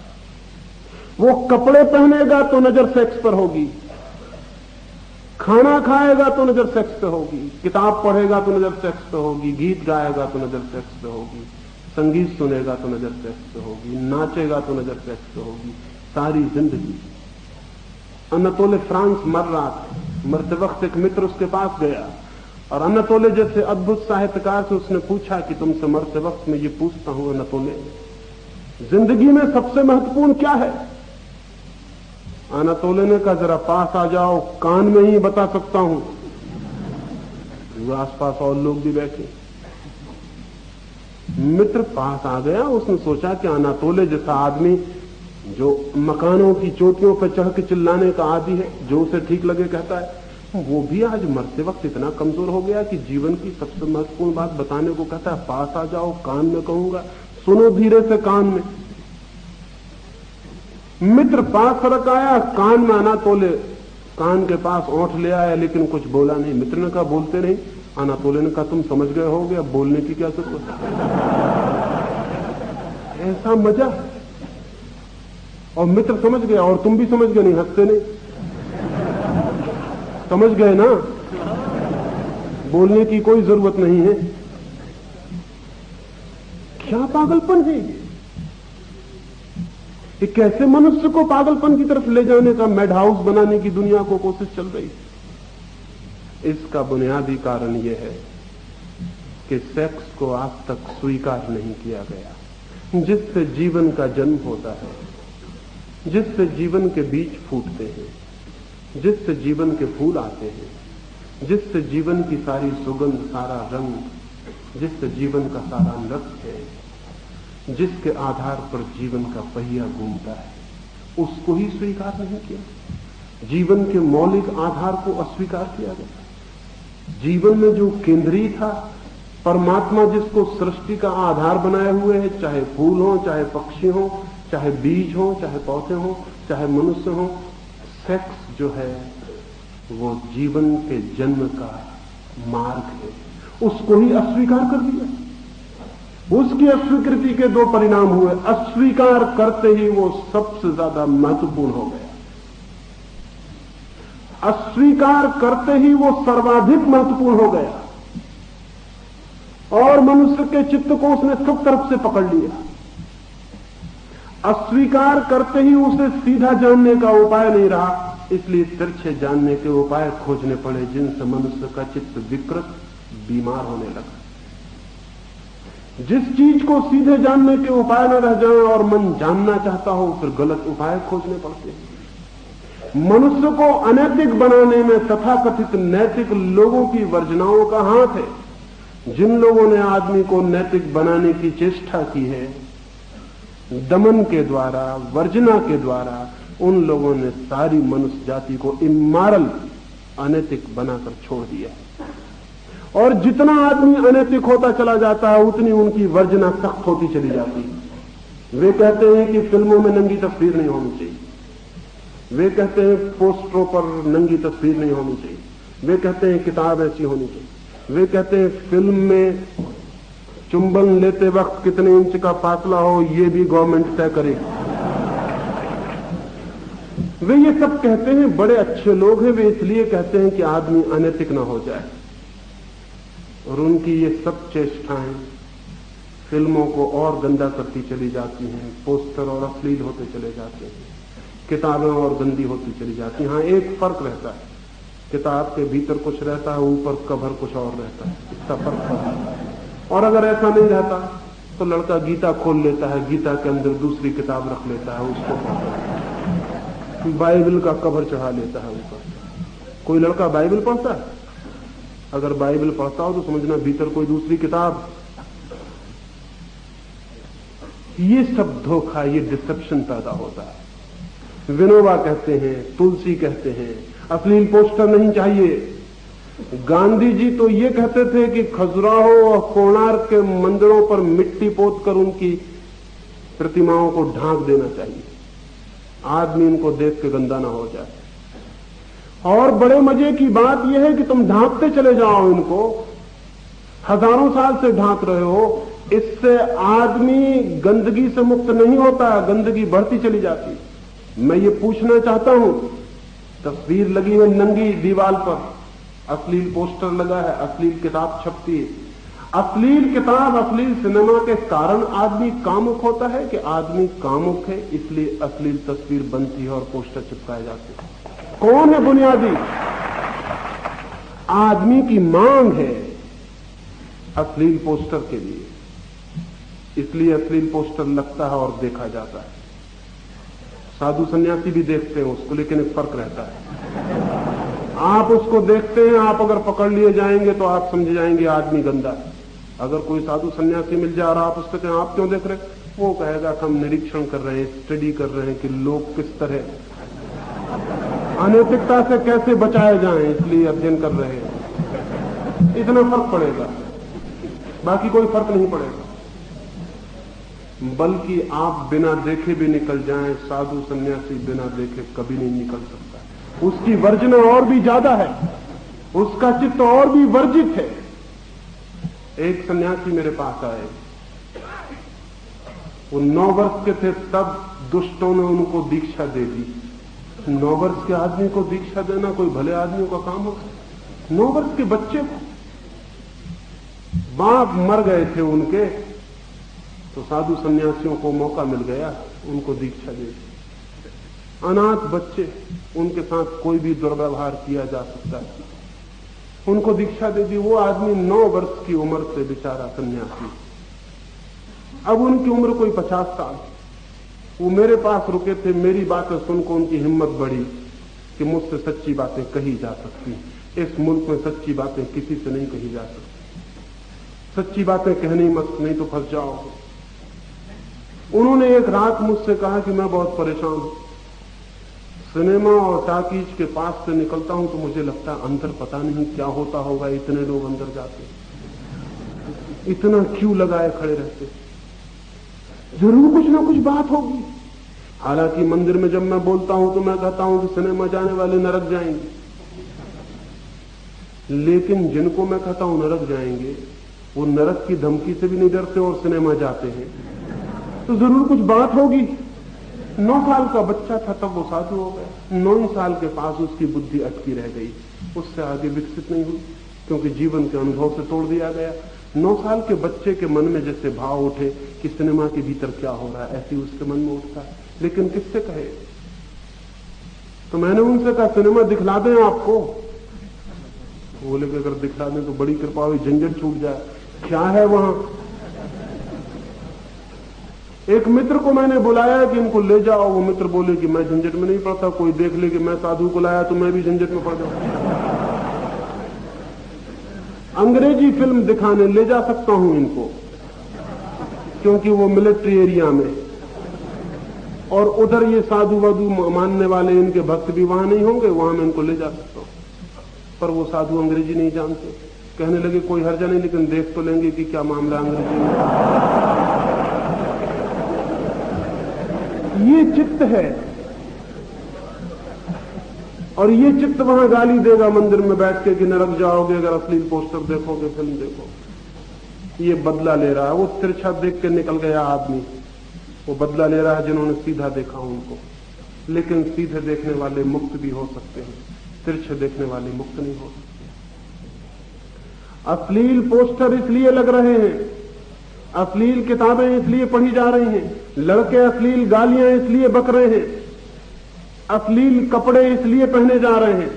वो कपड़े पहनेगा तो नजर सेक्स पर होगी, खाना खाएगा तो नजर सेक्स पे होगी, किताब पढ़ेगा तो नजर सेक्स पे होगी, गीत गाएगा तो नजर सेक्स पे होगी, संगीत सुनेगा तो नजर सेक्स पे होगी, नाचेगा तो नजर सेक्स पे होगी, सारी जिंदगी। अनतोले फ्रांस मर रहा था, मरते वक्त एक मित्र उसके पास गया और अनतोले जैसे अद्भुत साहित्यकार से उसने पूछा कि तुमसे मरते वक्त मैं ये पूछता हूं अनतोले, जिंदगी में सबसे महत्वपूर्ण क्या है? अनतोले ने कहा जरा पास आ जाओ, कान में ही बता सकता हूं। वो आसपास और लोग भी बैठे। मित्र पास आ गया, उसने सोचा कि अनतोले जैसा आदमी जो मकानों की चोटियों पर चढ़ के चिल्लाने का आदी है, जो उसे ठीक लगे कहता है, वो भी आज मरते वक्त इतना कमजोर हो गया कि जीवन की सबसे महत्वपूर्ण बात बताने को कहता है पास आ जाओ, कान में कहूंगा, सुनो धीरे से कान में। मित्र पास सरक आया, कान में अनातोले कान के पास ओंठ ले आया, लेकिन कुछ बोला नहीं। मित्र ने कहा बोलते नहीं। अनातोले ने कहा तुम समझ गए होगे, अब बोलने की क्या जरूरत है। ऐसा मजा। और मित्र समझ गया और तुम भी समझ गए, नहीं हंसते नहीं, समझ गए ना, बोलने की कोई जरूरत नहीं है। क्या पागलपन है ये कैसे मनुष्य को पागलपन की तरफ ले जाने का, मैड हाउस बनाने की दुनिया को कोशिश चल रही है। इसका बुनियादी कारण यह है कि सेक्स को आज तक स्वीकार नहीं किया गया, जिससे जीवन का जन्म होता है, जिससे जीवन के बीज फूटते हैं, जिससे जीवन के फूल आते हैं, जिससे जीवन की सारी सुगंध, सारा रंग, जिससे जीवन का सारा नृत्य है, जिसके आधार पर जीवन का पहिया घूमता है, उसको ही स्वीकार नहीं किया। जीवन के मौलिक आधार को अस्वीकार किया गया। जीवन में जो केंद्रीय था, परमात्मा जिसको सृष्टि का आधार बनाए हुए है, चाहे फूल हो, चाहे पक्षी हो, चाहे बीज हो, चाहे पौधे हो, चाहे मनुष्य हो, सेक्स जो है वो जीवन के जन्म का मार्ग है। उसको ही अस्वीकार कर दिया। उसकी अस्वीकृति के दो परिणाम हुए। अस्वीकार करते ही वो सबसे ज्यादा महत्वपूर्ण हो गया, अस्वीकार करते ही वो सर्वाधिक महत्वपूर्ण हो गया और मनुष्य के चित्त को उसने सब तरफ से पकड़ लिया। अस्वीकार करते ही उसे सीधा जानने का उपाय नहीं रहा, इसलिए तिरछे जानने के उपाय खोजने पड़े, जिनसे मनुष्य का चित्त विकृत बीमार होने लगा। जिस चीज को सीधे जानने के उपाय न रह जाए और मन जानना चाहता हो, फिर गलत उपाय खोजने पड़ते हैं। मनुष्य को अनैतिक बनाने में तथाकथित नैतिक लोगों की वर्जनाओं का हाथ है। जिन लोगों ने आदमी को नैतिक बनाने की चेष्टा की है दमन के द्वारा, वर्जना के द्वारा, उन लोगों ने सारी मनुष्य जाति को इमोरल, अनैतिक बनाकर छोड़ दिया है। और जितना आदमी अनैतिक होता चला जाता है उतनी उनकी वर्जना सख्त होती चली जाती है। वे कहते हैं कि फिल्मों में नंगी तस्वीर नहीं होनी चाहिए, वे कहते हैं पोस्टरों पर नंगी तस्वीर नहीं होनी चाहिए, वे कहते हैं किताब ऐसी होनी चाहिए, वे कहते हैं फिल्म में चुंबन लेते वक्त कितने इंच का फासला हो ये भी गवर्नमेंट तय करे। वे ये सब कहते हैं, बड़े अच्छे लोग हैं, वे इसलिए कहते हैं कि आदमी अनैतिक ना हो जाए। और उनकी ये सब चेष्टाएं फिल्मों को और गंदा करती चली जाती हैं, पोस्टर और अश्लील होते चले जाते हैं, किताबें और गंदी होती चली जाती हैं। हाँ, एक फर्क रहता है, किताब के भीतर कुछ रहता है, ऊपर कवर कुछ और रहता है, इसका फर्क है। और अगर ऐसा नहीं रहता तो लड़का गीता खोल लेता है, गीता के अंदर दूसरी किताब रख लेता है, उसको पढ़ता है, बाइबल का कवर चढ़ा लेता है ऊपर। कोई लड़का बाइबल पढ़ता है? अगर बाइबल पढ़ता हो तो समझना भीतर कोई दूसरी किताब। ये सब धोखा, ये डिसेप्शन पैदा होता है। विनोबा कहते हैं, तुलसी कहते हैं अश्लील पोस्टर नहीं चाहिए। गांधी जी तो ये कहते थे कि खजुराहो और कोणार्क के मंदिरों पर मिट्टी पोत कर उनकी प्रतिमाओं को ढांक देना चाहिए, आदमी इनको देख के गंदा ना हो जाए। और बड़े मजे की बात यह है कि तुम ढांकते चले जाओ इनको, हजारों साल से ढांक रहे हो, इससे आदमी गंदगी से मुक्त नहीं होता, गंदगी बढ़ती चली जाती। मैं ये पूछना चाहता हूं, तस्वीर लगी है नंगी दीवार पर, अश्लील पोस्टर लगा है, अश्लील किताब छपती है, अश्लील किताब, अश्लील सिनेमा के कारण आदमी कामुक होता है कि आदमी कामुक है इसलिए अश्लील तस्वीर बनती है और पोस्टर चिपकाए जाते हैं? कौन है बुनियादी? आदमी की मांग है अश्लील पोस्टर के लिए, इसलिए अश्लील पोस्टर लगता है और देखा जाता है। साधु सन्यासी भी देखते हैं उसको, लेकिन एक फर्क रहता है। आप उसको देखते हैं, आप अगर पकड़ लिए जाएंगे तो आप समझ जाएंगे आदमी गंदा है। अगर कोई साधु सन्यासी मिल जाए और आप उससे कहें आप क्यों देख रहे, वो कहेगा कि हम निरीक्षण कर रहे हैं, स्टडी कर रहे हैं कि लोग किस तरह अनैतिकता से कैसे बचाए जाएं, इसलिए अध्ययन कर रहे हैं। इतना फर्क पड़ेगा, बाकी कोई फर्क नहीं पड़ेगा। बल्कि आप बिना देखे भी निकल जाएं, साधु सन्यासी बिना देखे कभी नहीं निकल सकता। उसकी वर्जना और भी ज्यादा है, उसका चित्त और भी वर्जित है। एक सन्यासी मेरे पास आए, वो 9 वर्ष के थे तब दुष्टों ने उनको दीक्षा दे दी। 9 वर्ष के आदमी को दीक्षा देना कोई भले आदमियों का काम हो? 9 वर्ष के बच्चे को, बाप मर गए थे उनके, तो साधु सन्यासियों को मौका मिल गया, उनको दीक्षा दे दी। अनाथ बच्चे, उनके साथ कोई भी दुर्व्यवहार किया जा सकता है, उनको दीक्षा दे दी। वो आदमी 9 वर्ष की उम्र से बेचारा सन्यासी, अब उनकी उम्र कोई 50 साल। वो मेरे पास रुके थे, मेरी बातें सुनकर उनकी हिम्मत बढ़ी कि मुझसे सच्ची बातें कही जा सकती। इस मुल्क में सच्ची बातें किसी से नहीं कही जा सकती, सच्ची बातें कहनी मत, नहीं तो फंस जाओगे। उन्होंने एक रात मुझसे कहा कि मैं बहुत परेशान हूं, सिनेमा और टाकीज के पास से निकलता हूं तो मुझे लगता है अंदर पता नहीं क्या होता होगा, इतने लोग अंदर जाते, इतना क्यों लगाए खड़े रहते, जरूर कुछ ना कुछ बात होगी। हालांकि मंदिर में जब मैं बोलता हूं तो मैं कहता हूं कि सिनेमा जाने वाले नरक जाएंगे, लेकिन जिनको मैं कहता हूं नरक जाएंगे, वो नरक की धमकी से भी नहीं डरते और सिनेमा जाते हैं, तो जरूर कुछ बात होगी। 9 साल का बच्चा था तब वो साधु हो गया। 9 साल के पास उसकी बुद्धि अटकी रह गई, उससे आगे विकसित नहीं हुई, क्योंकि जीवन के अनुभव से तोड़ दिया गया। 9 साल के बच्चे के मन में जैसे भाव उठे कि सिनेमा के भीतर क्या हो रहा है, ऐसे ही उसके मन में उठता है। लेकिन किससे कहे? तो मैंने उनसे कहा सिनेमा दिखला दें आपको। बोले कि अगर दिखला दें तो बड़ी कृपा हुई, झंझट छूट जाए। क्या है वहां? एक मित्र को मैंने बुलाया कि इनको ले जाओ। वो मित्र बोले कि मैं झंझट में नहीं पड़ता, कोई देख ले कि मैं साधु को लाया तो मैं भी झंझट में पड़ जाऊं। अंग्रेजी फिल्म दिखाने ले जा सकता हूं इनको, क्योंकि वो मिलिट्री एरिया में, और उधर ये साधु वाधु मानने वाले इनके भक्त भी वहां नहीं होंगे, वहां मैं इनको ले जा सकता हूं। पर वो साधु अंग्रेजी नहीं जानते। कहने लगे कोई हर्जा नहीं, लेकिन देख तो लेंगे कि क्या मामला अंग्रेजी में। ये चित्त है, और ये चित्त वहां गाली देगा मंदिर में बैठ के कि नरक जाओगे अगर अश्लील पोस्टर देखोगे, फिल्म देखोगे। ये बदला ले रहा है। वो तिरछा देख के निकल गया आदमी, वो बदला ले रहा है जिन्होंने सीधा देखा उनको। लेकिन सीधे देखने वाले मुक्त भी हो सकते हैं, तिरछे देखने वाले मुक्त नहीं हो सकते। अश्लील पोस्टर इसलिए लग रहे हैं, अश्लील किताबें इसलिए पढ़ी जा रही हैं, लड़के अश्लील गालियां इसलिए बक रहे हैं, अश्लील कपड़े इसलिए पहने जा रहे हैं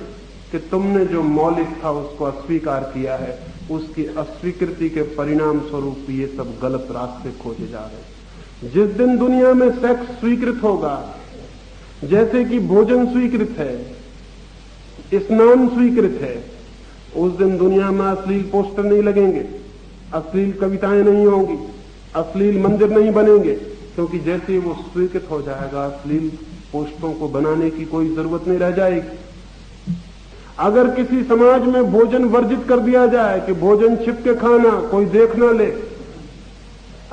कि तुमने जो मौलिक था उसको अस्वीकार किया है। उसकी अस्वीकृति के परिणाम स्वरूप ये सब गलत रास्ते खोजे जा रहे हैं। जिस दिन दुनिया में सेक्स स्वीकृत होगा, जैसे कि भोजन स्वीकृत है, स्नान स्वीकृत है, उस दिन दुनिया में अश्लील पोस्टर नहीं लगेंगे, अश्लील कविताएं नहीं होंगी, अश्लील मंदिर नहीं बनेंगे, क्योंकि जैसे वो स्वीकृत हो जाएगा अश्लील पोस्टरों को बनाने की कोई जरूरत नहीं रह जाएगी। अगर किसी समाज में भोजन वर्जित कर दिया जाए कि भोजन छिप के खाना, कोई देख ना ले,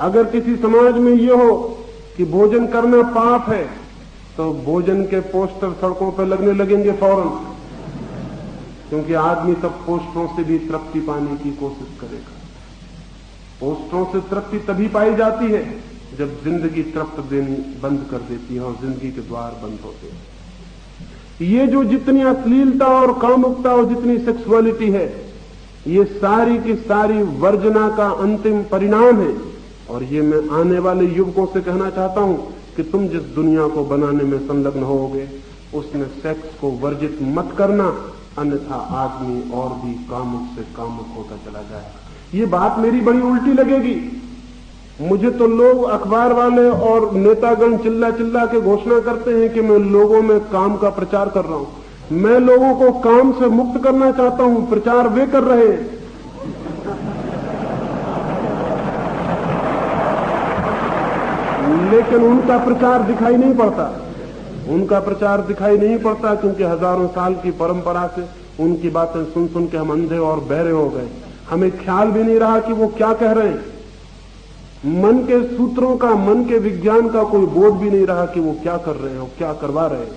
अगर किसी समाज में ये हो कि भोजन करना पाप है, तो भोजन के पोस्टर सड़कों पर लगने लगेंगे फौरन, क्योंकि आदमी सब पोस्टरों से भी तृप्ति पाने की कोशिश करेगा। पोस्टरों से तृप्ति तभी पाई जाती है जब जिंदगी तृप्त देनी बंद कर देती है और जिंदगी के द्वार बंद होते हैं। ये जो जितनी अश्लीलता और कामुकता और जितनी सेक्सुअलिटी है, ये सारी की सारी वर्जना का अंतिम परिणाम है। और ये मैं आने वाले युवकों से कहना चाहता हूं कि तुम जिस दुनिया को बनाने में संलग्न होगे, उसमें सेक्स को वर्जित मत करना, अन्यथा आदमी और भी कामुक से कामुक होता चला जाएगा। ये बात मेरी बड़ी उल्टी लगेगी। मुझे तो लोग, अखबार वाले और नेतागण चिल्ला चिल्ला के घोषणा करते हैं कि मैं लोगों में काम का प्रचार कर रहा हूं। मैं लोगों को काम से मुक्त करना चाहता हूं, प्रचार वे कर रहे हैं। लेकिन उनका प्रचार दिखाई नहीं पड़ता, उनका प्रचार दिखाई नहीं पड़ता, क्योंकि हजारों साल की परंपरा से उनकी बातें सुन सुन के हम अंधे और बहरे हो गए। हमें ख्याल भी नहीं रहा कि वो क्या कह रहे हैं। मन के सूत्रों का, मन के विज्ञान का कोई बोध भी नहीं रहा कि वो क्या कर रहे हैं और क्या करवा रहे हैं।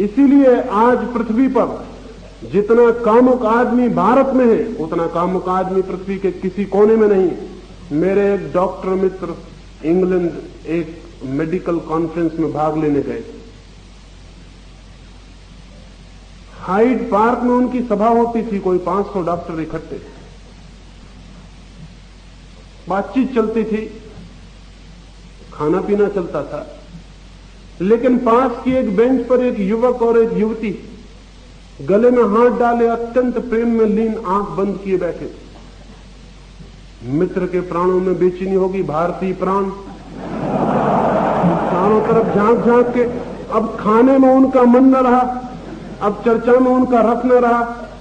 इसीलिए आज पृथ्वी पर जितना कामुक आदमी भारत में है, उतना कामुक आदमी पृथ्वी के किसी कोने में नहीं। मेरे एक डॉक्टर मित्र इंग्लैंड एक मेडिकल कॉन्फ्रेंस में भाग लेने गए। हाइड पार्क में उनकी सभा होती थी, कोई 500 डॉक्टर इकट्ठे, बातचीत चलती थी, खाना पीना चलता था। लेकिन पास की एक बेंच पर एक युवक और एक युवती गले में हाथ डाले अत्यंत प्रेम में लीन, आंख बंद किए बैठे थे। मित्र के प्राणों में बेचैनी होगी, भारतीय प्राण चारों तरफ झांक झांक के। अब खाने में उनका मन न रहा, अब चर्चा में उनका रस न रहा।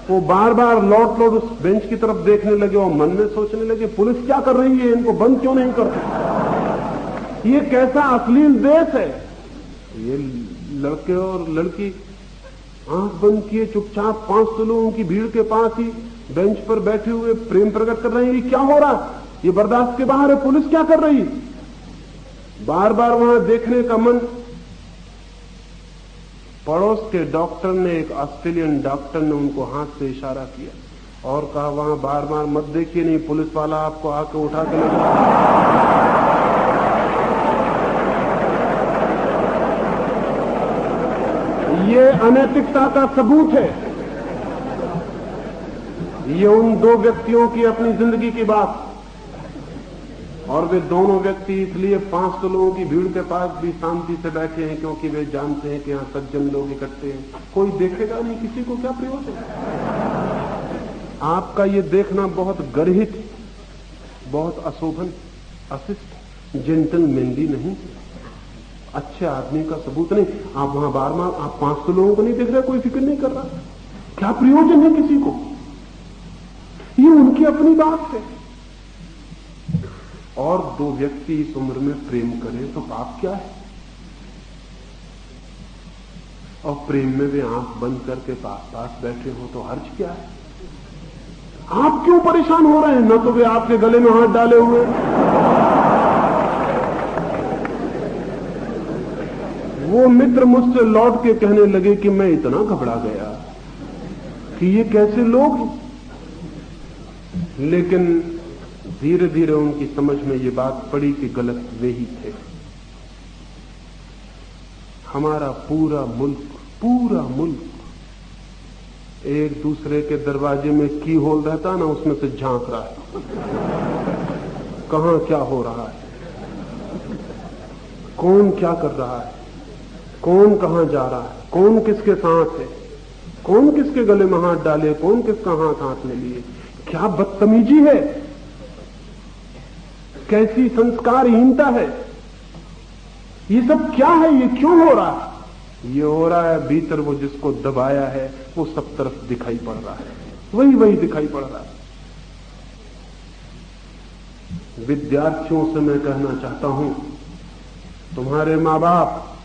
वो बार बार लौट लौट उस बेंच की तरफ देखने लगे और मन में सोचने लगे, पुलिस क्या कर रही है, इनको बंद क्यों नहीं करती? ये कैसा अश्लील देश है। ये लड़के और लड़की आंख बंद किए चुपचाप 500 लोगों की भीड़ के पास ही बेंच पर बैठे हुए प्रेम प्रकट कर रहे हैं। ये क्या हो रहा, ये बर्दाश्त के बाहर है, पुलिस क्या कर रही? बार बार वहां देखने का मन। पड़ोस के डॉक्टर ने, एक ऑस्ट्रेलियन डॉक्टर ने उनको हाथ से इशारा किया और कहा वहां बार बार मत देखिए, नहीं पुलिस वाला आपको आके उठा के ले जाए। ये अनैतिकता का सबूत है। ये उन दो व्यक्तियों की अपनी जिंदगी की बात, और वे दोनों व्यक्ति इसलिए 500 लोगों की भीड़ के पास भी शांति से बैठे हैं क्योंकि वे जानते हैं कि यहां सज्जन लोग इकट्ठे हैं, कोई देखेगा नहीं, किसी को क्या प्रयोजन। आपका ये देखना बहुत गर्हित, बहुत अशोभन, अशिष्ट, जेंटलमैनली नहीं, अच्छे आदमी का सबूत नहीं। आप वहां बार बार आप 500 लोगों को नहीं देख रहे, कोई फिक्र नहीं कर रहा, क्या प्रयोजन है किसी को। ये उनकी अपनी बात है। और दो व्यक्ति इस उम्र में प्रेम करें तो पाप क्या है? और प्रेम में वे आंख बंद करके पास बैठे हो तो हर्ज क्या है? आप क्यों परेशान हो रहे हैं? न तो वे आपके गले में हाथ डाले हुए, वो मित्र मुझसे लौट के कहने लगे कि मैं इतना घबरा गया कि ये कैसे लोग हैं। लेकिन धीरे धीरे उनकी समझ में ये बात पड़ी कि गलत वे ही थे। हमारा पूरा मुल्क एक दूसरे के दरवाजे में की होल रहता ना, उसमें से झांक रहा है कहां क्या हो रहा है, कौन क्या कर रहा है, कौन कहां जा रहा है, कौन किसके साथ है, कौन किसके गले में हाथ डाले, कौन किसका हाथ में लिए। क्या बदतमीजी है, कैसी संस्कारहीनता है, ये सब क्या है, ये क्यों हो रहा है? ये हो रहा है भीतर वो जिसको दबाया है वो सब तरफ दिखाई पड़ रहा है, वही दिखाई पड़ रहा है। विद्यार्थियों से मैं कहना चाहता हूं, तुम्हारे मां बाप,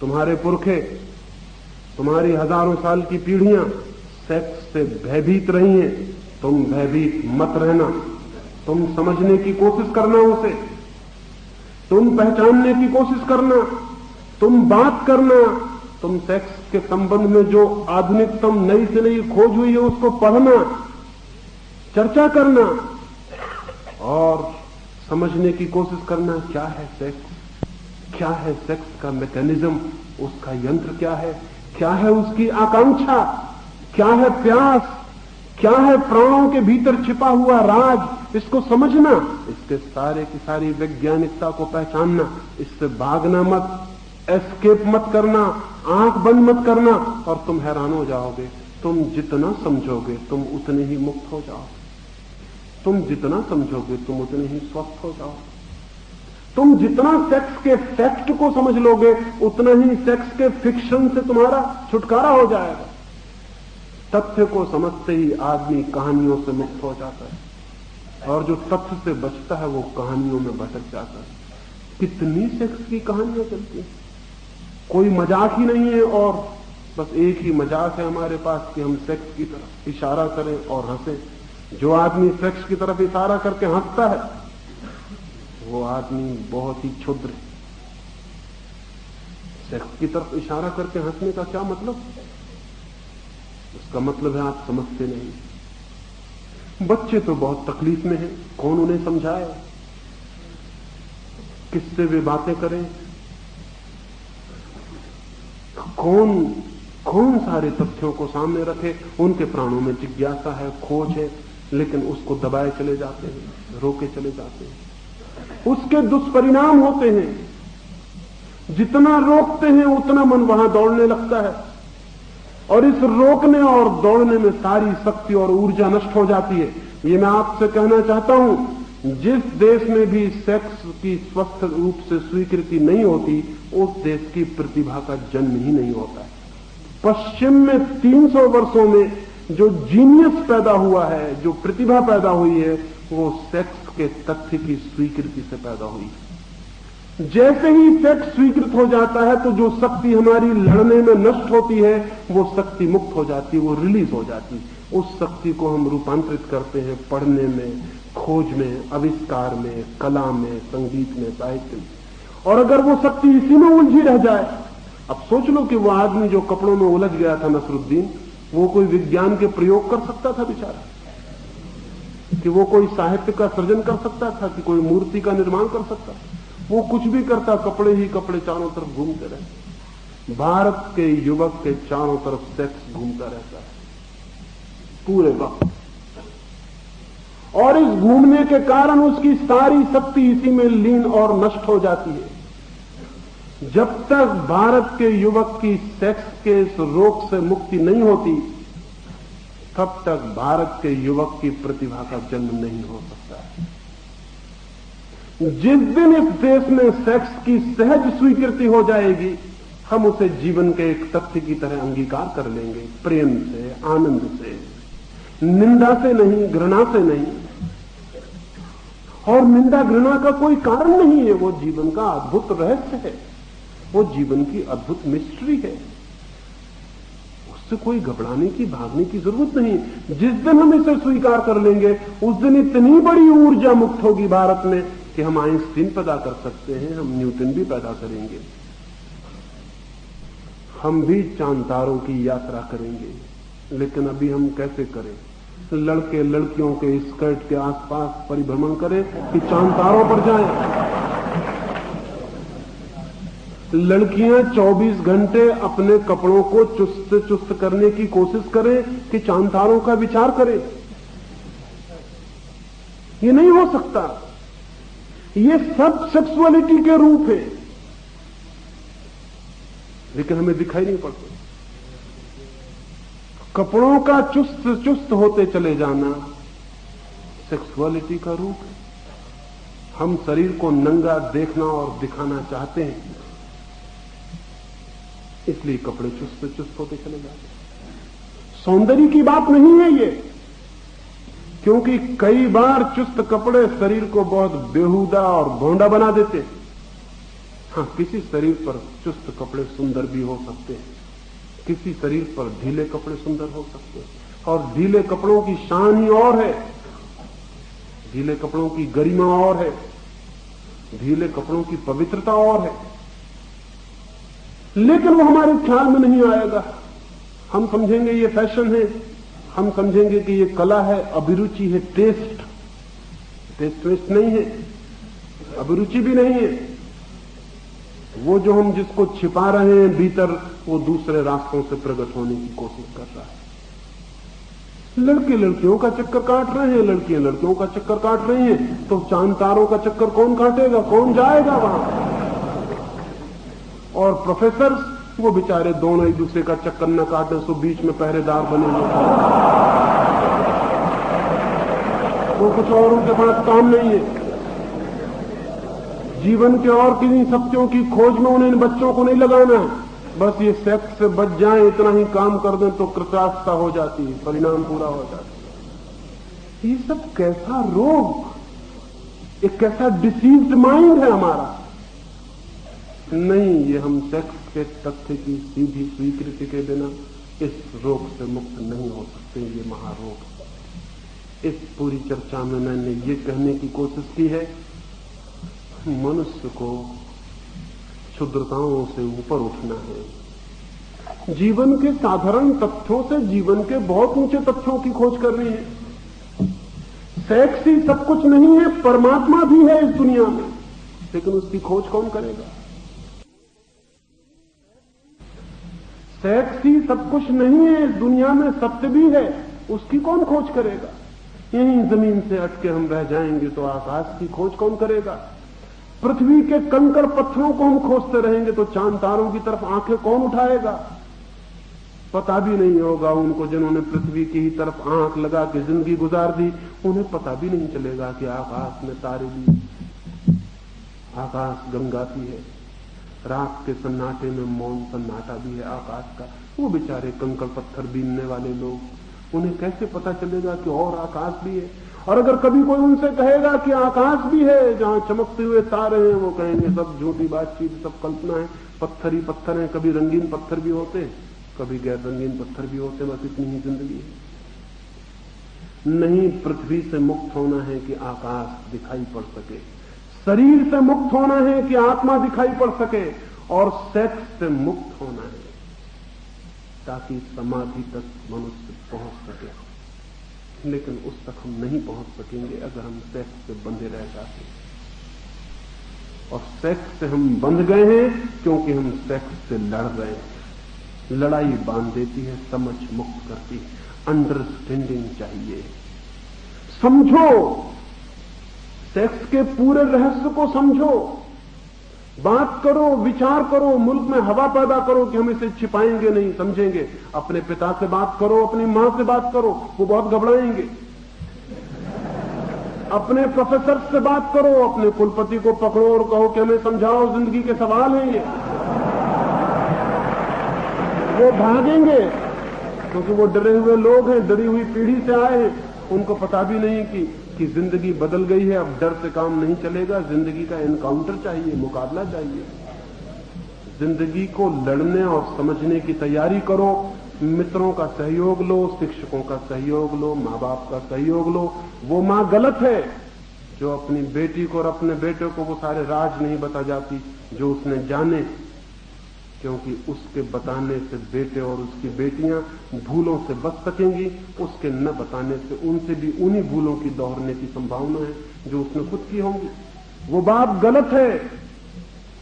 तुम्हारे पुरखे, तुम्हारी हजारों साल की पीढ़ियां सेक्स से भयभीत रही हैं, तुम भयभीत मत रहना। तुम समझने की कोशिश करना उसे, तुम पहचानने की कोशिश करना, तुम बात करना, तुम सेक्स के संबंध में जो आधुनिकतम नई से नई खोज हुई है उसको पढ़ना, चर्चा करना और समझने की कोशिश करना। क्या है सेक्स, क्या है सेक्स का मैकेनिज्म, उसका यंत्र क्या है उसकी आकांक्षा, क्या है प्यास, क्या है प्राणों के भीतर छिपा हुआ राज, इसको समझना, इसके सारे की सारी वैज्ञानिकता को पहचानना, इससे भागना मत, एस्केप मत करना, आंख बंद मत करना, और तुम हैरान हो जाओगे। तुम जितना समझोगे तुम उतने ही मुक्त हो जाओगे, तुम जितना समझोगे तुम उतने ही स्वस्थ हो जाओगे। तुम जितना सेक्स के फैक्ट को समझ लोगे उतना ही सेक्स के फिक्शन से तुम्हारा छुटकारा हो जाएगा। तथ्य को समझते ही आदमी कहानियों से मुक्त हो जाता है, और जो तथ्य से बचता है वो कहानियों में भटक जाता है। कितनी सेक्स की कहानियां चलती हैं, कोई मजाक ही नहीं है, और बस एक ही मजाक है हमारे पास कि हम सेक्स की तरफ इशारा करें और हंसें। जो आदमी सेक्स की तरफ इशारा करके हंसता है वो आदमी बहुत ही क्षुद्र है। सेक्स की तरफ इशारा करके हंसने का क्या मतलब? उसका मतलब है आप समझते नहीं। बच्चे तो बहुत तकलीफ में हैं, कौन उन्हें समझाए, किससे वे बातें करें, कौन सारे तथ्यों को सामने रखे। उनके प्राणों में जिज्ञासा है, खोज है, लेकिन उसको दबाए चले जाते हैं, रोके चले जाते हैं। उसके दुष्परिणाम होते हैं। जितना रोकते हैं उतना मन वहां दौड़ने लगता है, और इस रोकने और दौड़ने में सारी शक्ति और ऊर्जा नष्ट हो जाती है। ये मैं आपसे कहना चाहता हूं, जिस देश में भी सेक्स की स्वस्थ रूप से स्वीकृति नहीं होती उस देश की प्रतिभा का जन्म ही नहीं होता है। पश्चिम में 300 वर्षों में जो जीनियस पैदा हुआ है, जो प्रतिभा पैदा हुई है, वो सेक्स के तथ्य की स्वीकृति से पैदा हुई है। जैसे ही सेक्स स्वीकृत हो जाता है तो जो शक्ति हमारी लड़ने में नष्ट होती है वो शक्ति मुक्त हो जाती है, वो रिलीज हो जाती है। उस शक्ति को हम रूपांतरित करते हैं पढ़ने में, खोज में, आविष्कार में, कला में, संगीत में, साहित्य में। और अगर वो शक्ति इसी में उलझी रह जाए, अब सोच लो कि वो आदमी जो कपड़ों में उलझ गया था नसरुद्दीन, वो कोई विज्ञान के प्रयोग कर सकता था बेचारा, कि वो कोई साहित्य का सृजन कर सकता था, कि कोई मूर्ति का निर्माण कर सकता था। वो कुछ भी करता, कपड़े ही कपड़े चारों तरफ घूमते रहते। भारत के युवक के चारों तरफ सेक्स घूमता रहता है पूरे वक्त, और इस घूमने के कारण उसकी सारी शक्ति इसी में लीन और नष्ट हो जाती है। जब तक भारत के युवक की सेक्स के इस रोग से मुक्ति नहीं होती, तब तक भारत के युवक की प्रतिभा का जन्म नहीं हो सकता है। जिस दिन इस देश में सेक्स की सहज स्वीकृति हो जाएगी, हम उसे जीवन के एक तथ्य की तरह अंगीकार कर लेंगे, प्रेम से, आनंद से, निंदा से नहीं, घृणा से नहीं। और निंदा घृणा का कोई कारण नहीं है, वो जीवन का अद्भुत रहस्य है, वो जीवन की अद्भुत मिस्ट्री है। उससे कोई घबराने की, भागने की जरूरत नहीं। जिस दिन हम इसे स्वीकार कर लेंगे, उस दिन इतनी बड़ी ऊर्जा मुक्त होगी भारत में कि हम आइंस्टीन पैदा कर सकते हैं, हम न्यूटन भी पैदा करेंगे, हम भी चांद तारों की यात्रा करेंगे। लेकिन अभी हम कैसे करें? लड़के लड़कियों के स्कर्ट के आसपास परिभ्रमण करें कि चांद तारों पर जाएं? लड़कियां 24 घंटे अपने कपड़ों को चुस्त से चुस्त करने की कोशिश करें कि चांद तारों का विचार करें? ये नहीं हो सकता। ये सब सेक्सुअलिटी के रूप है, लेकिन हमें दिखाई नहीं पड़ते। कपड़ों का चुस्त चुस्त होते चले जाना सेक्सुअलिटी का रूप है। हम शरीर को नंगा देखना और दिखाना चाहते हैं, इसलिए कपड़े चुस्त चुस्त होते चले जाते हैं। सौंदर्य की बात नहीं है ये, क्योंकि कई बार चुस्त कपड़े शरीर को बहुत बेहुदा और भोंडा बना देते हैं। हाँ, किसी शरीर पर चुस्त कपड़े सुंदर भी हो सकते हैं, किसी शरीर पर ढीले कपड़े सुंदर हो सकते हैं, और ढीले कपड़ों की शान ही और है, ढीले कपड़ों की गरिमा और है, ढीले कपड़ों की पवित्रता और है। लेकिन वो हमारे ख्याल में नहीं आएगा। हम समझेंगे ये फैशन है, हम समझेंगे कि ये कला है, अभिरुचि है, टेस्ट वेस्ट नहीं है, अभिरुचि भी नहीं है। वो जो हम जिसको छिपा रहे हैं भीतर, वो दूसरे रास्तों से प्रकट होने की कोशिश कर रहा है। लड़के लड़कियों का चक्कर काट रहे हैं, लड़कियां लड़कियों का चक्कर काट रही हैं, तो चांद तारों का चक्कर कौन काटेगा, कौन जाएगा वहां? और प्रोफेसर वो बेचारे दोनों एक दूसरे का चक्कर न काटे, सो बीच में पहरेदार बने हुए, वो कुछ और उनके पास काम नहीं है। जीवन के और किन्हीं सत्यों की खोज में उन्हें बच्चों को नहीं लगाना है, बस ये सेक्स से बच जाएं, इतना ही काम कर दें तो कृतार्थता हो जाती है, परिणाम पूरा हो जाता है। ये सब कैसा रोग, एक कैसा डिसीव्ड माइंड है हमारा। नहीं, ये हम सेक्स के तथ्य की सीधी स्वीकृति के बिना इस रोग से मुक्त नहीं हो सकते। ये महारोग है। इस पूरी चर्चा में मैंने ये कहने की कोशिश की है, मनुष्य को क्षुद्रताओं से ऊपर उठना है, जीवन के साधारण तथ्यों से जीवन के बहुत ऊंचे तथ्यों की खोज करनी है। सेक्स ही सब कुछ नहीं है, परमात्मा भी है इस दुनिया में, लेकिन उसकी खोज कौन करेगा? सेक्स ही सब कुछ नहीं है, इस दुनिया में सत्य भी है, उसकी कौन खोज करेगा? यहीं जमीन से अटके हम रह जाएंगे तो आकाश की खोज कौन करेगा? पृथ्वी के कंकड़ पत्थरों को हम खोजते रहेंगे तो चांद तारों की तरफ आंखें कौन उठाएगा? पता भी नहीं होगा उनको जिन्होंने पृथ्वी की ही तरफ आंख लगा के जिंदगी गुजार दी, उन्हें पता भी नहीं चलेगा कि आकाश में तारे भी, आकाश गंगाती है, रात के सन्नाटे में मौन सन्नाटा भी है आकाश का। वो बेचारे कंकड़ पत्थर बीनने वाले लोग, उन्हें कैसे पता चलेगा कि और आकाश भी है? और अगर कभी कोई उनसे कहेगा कि आकाश भी है जहां चमकते हुए तारे हैं, वो कहेंगे सब झूठी बातचीत, सब कल्पना है, पत्थर ही पत्थर है। कभी रंगीन पत्थर भी होते हैं, कभी गैर रंगीन पत्थर भी होते, बस इतनी ही जिंदगी है। नहीं, पृथ्वी से मुक्त होना है कि आकाश दिखाई पड़ सके, शरीर से मुक्त होना है कि आत्मा दिखाई पड़ सके, और सेक्स से मुक्त होना है ताकि समाधि तक मनुष्य पहुंच सके। लेकिन उस तक हम नहीं पहुंच सकेंगे अगर हम सेक्स से बंधे रह जाते। और सेक्स से हम बंध गए हैं क्योंकि हम सेक्स से लड़ रहे हैं। लड़ाई बांध देती है, समझ मुक्त करती है। अंडरस्टैंडिंग चाहिए। समझो, सेक्स के पूरे रहस्य को समझो, बात करो, विचार करो, मुल्क में हवा पैदा करो कि हम इसे छिपाएंगे नहीं, समझेंगे। अपने पिता से बात करो, अपनी मां से बात करो, वो बहुत घबराएंगे। अपने प्रोफेसर से बात करो, अपने कुलपति को पकड़ो और कहो कि हमें समझाओ, जिंदगी के सवाल हैं ये। वो भागेंगे क्योंकि वो डरे हुए लोग हैं, डरी हुई पीढ़ी से आए हैं। उनको पता भी नहीं कि जिंदगी बदल गई है, अब डर से काम नहीं चलेगा। जिंदगी का एनकाउंटर चाहिए, मुकाबला चाहिए। जिंदगी को लड़ने और समझने की तैयारी करो। मित्रों का सहयोग लो, शिक्षकों का सहयोग लो, माँ बाप का सहयोग लो। वो माँ गलत है जो अपनी बेटी को और अपने बेटे को वो सारे राज नहीं बता जाती जो उसने जाने, क्योंकि उसके बताने से बेटे और उसकी बेटियां भूलों से बच सकेंगी। उसके न बताने से उनसे भी उन्हीं भूलों की दोहरने की संभावना है जो उसने खुद की होंगी। वो बाप गलत है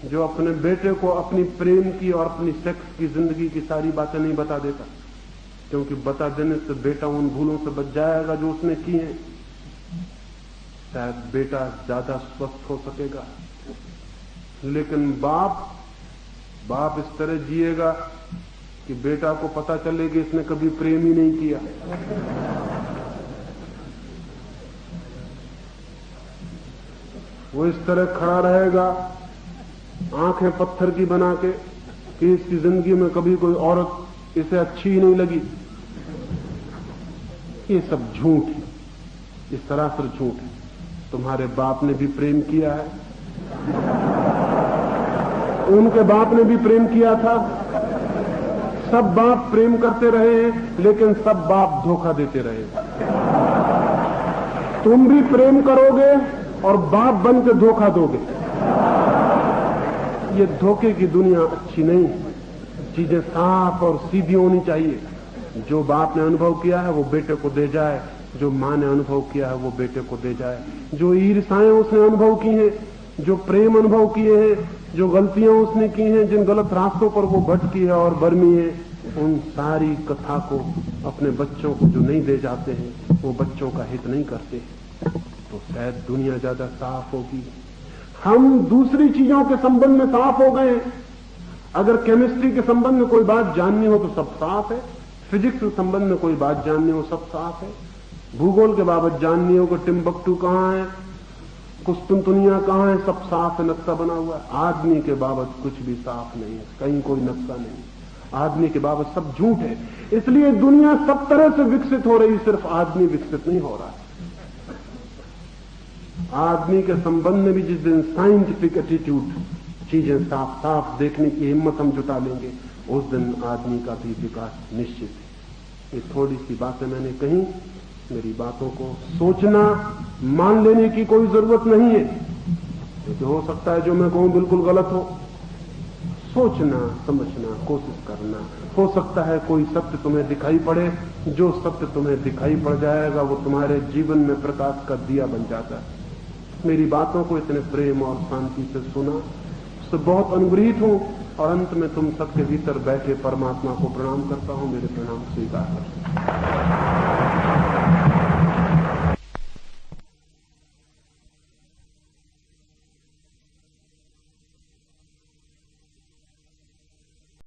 जो अपने बेटे को अपनी प्रेम की और अपनी सेक्स की जिंदगी की सारी बातें नहीं बता देता, क्योंकि बता देने से बेटा उन भूलों से बच जाएगा जो उसने की हैं। शायद बेटा ज्यादा स्वस्थ हो सकेगा। लेकिन बाप इस तरह जिएगा कि बेटा को पता चले कि इसने कभी प्रेम ही नहीं किया। वो इस तरह खड़ा रहेगा, आंखें पत्थर की बना के, कि इसकी जिंदगी में कभी कोई औरत इसे अच्छी ही नहीं लगी। ये सब झूठ है, ये सरासर झूठ है। तुम्हारे बाप ने भी प्रेम किया है, उनके बाप ने भी प्रेम किया था। सब बाप प्रेम करते रहे हैं, लेकिन सब बाप धोखा देते रहे। तुम भी प्रेम करोगे और बाप बन के धोखा दोगे। ये धोखे की दुनिया अच्छी नहीं है। चीजें साफ और सीधी होनी चाहिए। जो बाप ने अनुभव किया है वो बेटे को दे जाए, जो मां ने अनुभव किया है वो बेटे को दे जाए। जो ईर्ष्याएं उसने अनुभव की हैं, जो प्रेम अनुभव किए हैं, जो गलतियां उसने की हैं, जिन गलत रास्तों पर वो भटकी है और बर्मी है, उन सारी कथा को अपने बच्चों को जो नहीं दे जाते हैं, वो बच्चों का हित नहीं करते, तो शायद दुनिया ज्यादा साफ होगी। हम दूसरी चीजों के संबंध में साफ हो गए। अगर केमिस्ट्री के संबंध में कोई बात जाननी हो तो सब साफ है, फिजिक्स के संबंध में कोई बात जाननी हो सब साफ है, भूगोल के बाबत जाननी हो कि टिम्बकटू कहां है, कुस्तुनतुनिया कहां है, सब साफ है, नक्शा बना हुआ है। आदमी के बाबत कुछ भी साफ नहीं है, कहीं कोई नक्शा नहीं। आदमी के बाबत सब झूठ है। इसलिए दुनिया सब तरह से विकसित हो रही, सिर्फ आदमी विकसित नहीं हो रहा है। आदमी के संबंध में भी जिस दिन साइंटिफिक एटीट्यूड, चीजें साफ साफ देखने की हिम्मत हम जुटा लेंगे, उस दिन आदमी का भी विकास निश्चित है। ये थोड़ी सी बातें मैंने कही, मेरी बातों को सोचना, मान लेने की कोई जरूरत नहीं है, क्योंकि हो सकता है जो मैं कहूं बिल्कुल गलत हो। सोचना, समझना, कोशिश करना। हो सकता है कोई सत्य तुम्हें दिखाई पड़े, जो सत्य तुम्हें दिखाई पड़ जाएगा वो तुम्हारे जीवन में प्रकाश का दिया बन जाता है। मेरी बातों को इतने प्रेम और शांति से सुना, उससे बहुत अनुग्रहित हूं, और अंत में तुम सबके भीतर बैठे परमात्मा को प्रणाम करता हूं। मेरे प्रणाम स्वीकार करता हूं।